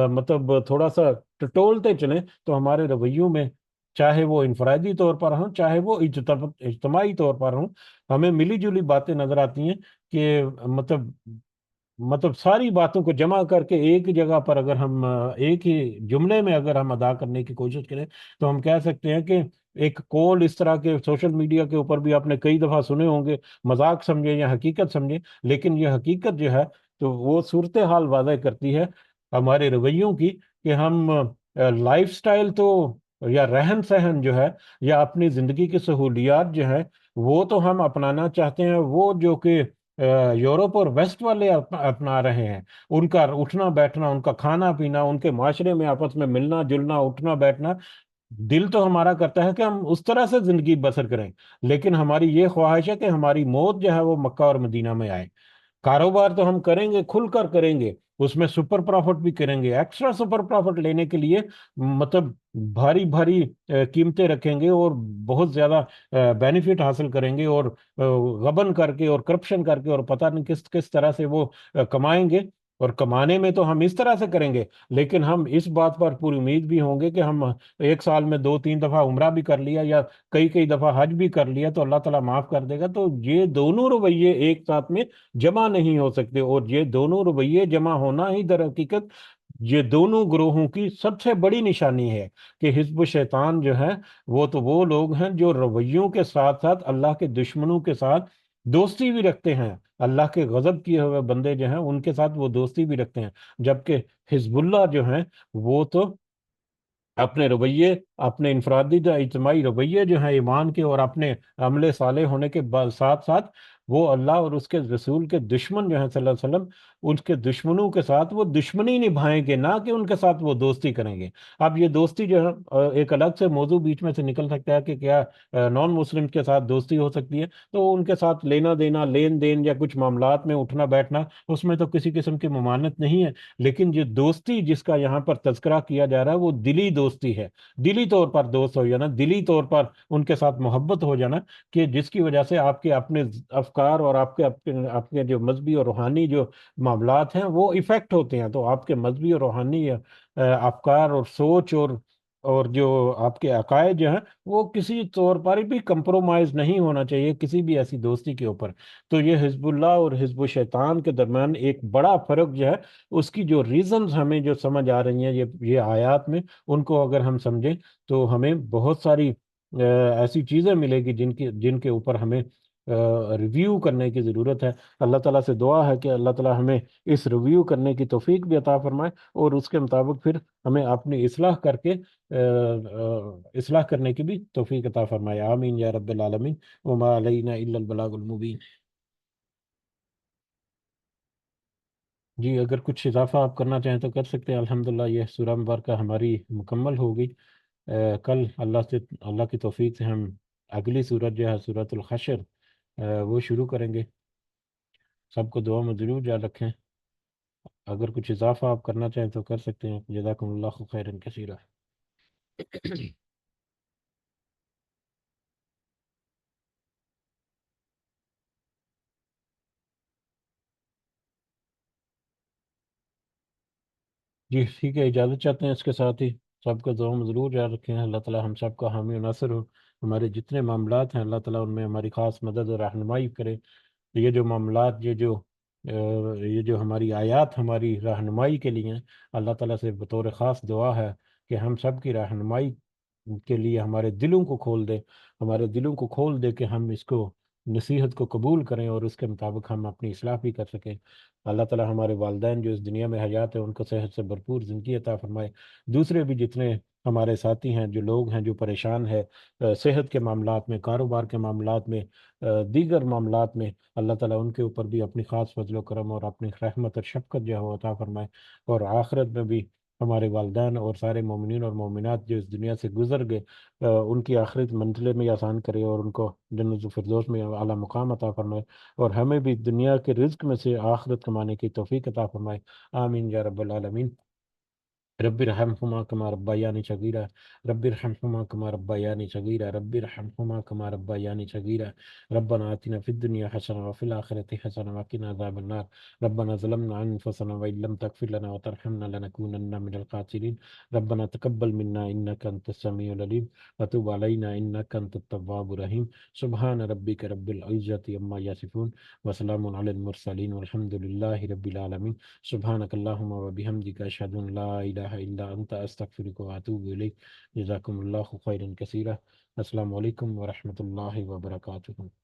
مطلب تھوڑا سا ٹٹولتے چلیں، تو ہمارے رویوں میں، چاہے وہ انفرادی طور پر ہوں چاہے وہ اجتماعی طور پر ہوں، ہمیں ملی جلی باتیں نظر آتی ہیں کہ مطلب ساری باتوں کو جمع کر کے ایک جگہ پر اگر ہم ایک ہی جملے میں اگر ہم ادا کرنے کی کوشش کریں، تو ہم کہہ سکتے ہیں کہ ایک کول اس طرح کے سوشل میڈیا کے اوپر بھی آپ نے کئی دفعہ سنے ہوں گے، مذاق سمجھے یا حقیقت سمجھے، لیکن یہ حقیقت جو ہے تو وہ صورتحال واضح کرتی ہے ہمارے رویوں کی، کہ ہم لائف سٹائل تو یا رہن سہن جو ہے یا اپنی زندگی کی سہولیات جو ہے وہ تو ہم اپنانا چاہتے ہیں، وہ جو کہ یورپ اور ویسٹ والے اپنا رہے ہیں، ان کا اٹھنا بیٹھنا، ان کا کھانا پینا، ان کے معاشرے میں آپس میں ملنا جلنا، اٹھنا بیٹھنا، دل تو ہمارا کرتا ہے کہ ہم اس طرح سے زندگی بسر کریں، لیکن ہماری یہ خواہش ہے کہ ہماری موت جو ہے وہ مکہ اور مدینہ میں آئے۔ کاروبار تو ہم کریں گے، کھل کر کریں گے، اس میں سپر پروفٹ بھی کریں گے، ایکسٹرا سپر پروفٹ لینے کے لیے مطلب بھاری بھاری قیمتیں رکھیں گے اور بہت زیادہ بینیفٹ حاصل کریں گے، اور غبن کر کے اور کرپشن کر کے اور پتہ نہیں کس کس طرح سے وہ کمائیں گے، اور کمانے میں تو ہم اس طرح سے کریں گے، لیکن ہم اس بات پر پوری امید بھی ہوں گے کہ ہم ایک سال میں 2-3 دفعہ عمرہ بھی کر لیا یا کئی کئی دفعہ حج بھی کر لیا تو اللہ تعالیٰ معاف کر دے گا۔ تو یہ دونوں رویے ایک ساتھ میں جمع نہیں ہو سکتے، اور یہ دونوں رویے جمع ہونا ہی در حقیقت یہ دونوں گروہوں کی سب سے بڑی نشانی ہے، کہ حزب الشیطان جو ہے وہ تو وہ لوگ ہیں جو رویوں کے ساتھ ساتھ اللہ کے دشمنوں کے ساتھ دوستی بھی رکھتے ہیں، اللہ کے غضب کیے ہوئے بندے جو ہیں ان کے ساتھ وہ دوستی بھی رکھتے ہیں، جبکہ حزب اللہ جو ہیں وہ تو اپنے رویے، اپنے انفرادی یا اجتماعی رویے جو ہیں ایمان کے اور اپنے عمل صالح ہونے کے ساتھ ساتھ وہ اللہ اور اس کے رسول کے دشمن جو ہیں صلی اللہ علیہ وسلم، ان کے دشمنوں کے ساتھ وہ دشمنی نبھائیں گے، نہ کہ ان کے ساتھ وہ دوستی کریں گے۔ اب یہ دوستی جو ہے ایک الگ سے موضوع بیچ میں سے نکل سکتا ہے کہ کیا نان مسلم کے ساتھ دوستی ہو سکتی ہے؟ تو ان کے ساتھ لینا دینا، لین دین یا کچھ معاملات میں اٹھنا بیٹھنا، اس میں تو کسی قسم کی ممانعت نہیں ہے۔ لیکن یہ دوستی جس کا یہاں پر تذکرہ کیا جا رہا ہے وہ دلی دوستی ہے، دلی طور پر دوست ہو جانا، دلی طور پر ان کے ساتھ محبت ہو جانا، کہ جس کی وجہ سے آپ کے اپنے افکار اور آپ کے جو مذہبی اور روحانی جو معاملات ہیں وہ افیکٹ ہوتے ہیں۔ تو آپ کے مذہبی اور روحانی افکار اور سوچ اور جو آپ کے عقائد جو ہیں وہ کسی طور پر بھی کمپرومائز نہیں ہونا چاہیے کسی بھی ایسی دوستی کے اوپر۔ تو یہ حزب اللہ اور حزب الشیطان کے درمیان ایک بڑا فرق جو ہے، اس کی جو ریزنز ہمیں جو سمجھ آ رہی ہیں یہ آیات میں، ان کو اگر ہم سمجھیں تو ہمیں بہت ساری ایسی چیزیں ملے گی جن کے اوپر ہمیں ریویو کرنے کی ضرورت ہے۔ اللہ تعالیٰ سے دعا ہے کہ اللہ تعالیٰ ہمیں اس ریویو کرنے کی توفیق بھی عطا فرمائے، اور اس کے مطابق پھر ہمیں اپنی اصلاح کر کے اصلاح کرنے کی بھی توفیق عطا فرمائے۔ آمین یا رب العالمین۔ وما علینا الا البلاغ المبین۔ جی اگر کچھ اضافہ آپ کرنا چاہیں تو کر سکتے ہیں۔ الحمدللہ یہ سورہ مبارکہ ہماری مکمل ہو گئی۔ کل اللہ کی توفیق سے ہم اگلی سورت جو ہے سورۃ الحشر وہ شروع کریں گے۔ سب کو دعا میں ضرور یاد رکھیں۔ اگر کچھ اضافہ آپ کرنا چاہیں تو کر سکتے ہیں۔ جزاکم اللہ خیرا کثیرا۔ جی ٹھیک ہے، اجازت چاہتے ہیں۔ اس کے ساتھ ہی سب کو دعا میں ضرور یاد رکھیں۔ اللہ تعالیٰ ہم سب کا حامی و ناصر ہو۔ ہمارے جتنے معاملات ہیں اللہ تعالیٰ ان میں ہماری خاص مدد اور رہنمائی کرے۔ یہ جو معاملات یہ جو ہماری آیات ہماری رہنمائی کے لیے ہیں، اللہ تعالیٰ سے بطور خاص دعا ہے کہ ہم سب کی رہنمائی کے لیے ہمارے دلوں کو کھول دے، ہمارے دلوں کو کھول دے کہ ہم اس کو نصیحت کو قبول کریں اور اس کے مطابق ہم اپنی اصلاح بھی کر سکیں۔ اللہ تعالیٰ ہمارے والدین جو اس دنیا میں حیات ہیں ان کو صحت سے بھرپور زندگی عطا فرمائے۔ دوسرے بھی جتنے ہمارے ساتھی ہیں، جو لوگ ہیں جو پریشان ہیں صحت کے معاملات میں، کاروبار کے معاملات میں، دیگر معاملات میں، اللہ تعالیٰ ان کے اوپر بھی اپنی خاص فضل و کرم اور اپنی رحمت اور شفقت جو ہے وہ عطا فرمائے۔ اور آخرت میں بھی ہمارے والدین اور سارے مومنین اور مومنات جو اس دنیا سے گزر گئے ان کی آخرت منزلیں میں آسان کرے اور ان کو جنت الفردوس میں اعلیٰ مقام عطا فرمائے، اور ہمیں بھی دنیا کے رزق میں سے آخرت کمانے کی توفیق عطا فرمائے۔ آمین یا رب العالمین۔ رب ارحمهما كما ربياني صغيرا، رب ارحمهما كما ربياني صغيرا، رب ارحمهما كما ربياني صغيرا، ربنا آتنا في الدنيا حسنة وفي الآخرة حسنة وقنا عذاب النار، ربنا ظلمنا أنفسنا وإن لم تغفر لنا وترحمنا لنكونن من الخاسرين، ربنا تقبل منا إنك أنت السميع العليم وتب علينا إنك أنت التواب الرحيم، سبحان ربك رب العزة عما يصفون وسلام على المرسلين والحمد لله رب العالمين۔ سبحانك اللهم وبحمدك أشهد أن لا إله إلا أنت أستغفرك وأتوب إليك۔ جزاكم الله خيرا كثيرا۔ السلام علیکم ورحمۃ اللہ وبرکاتہ۔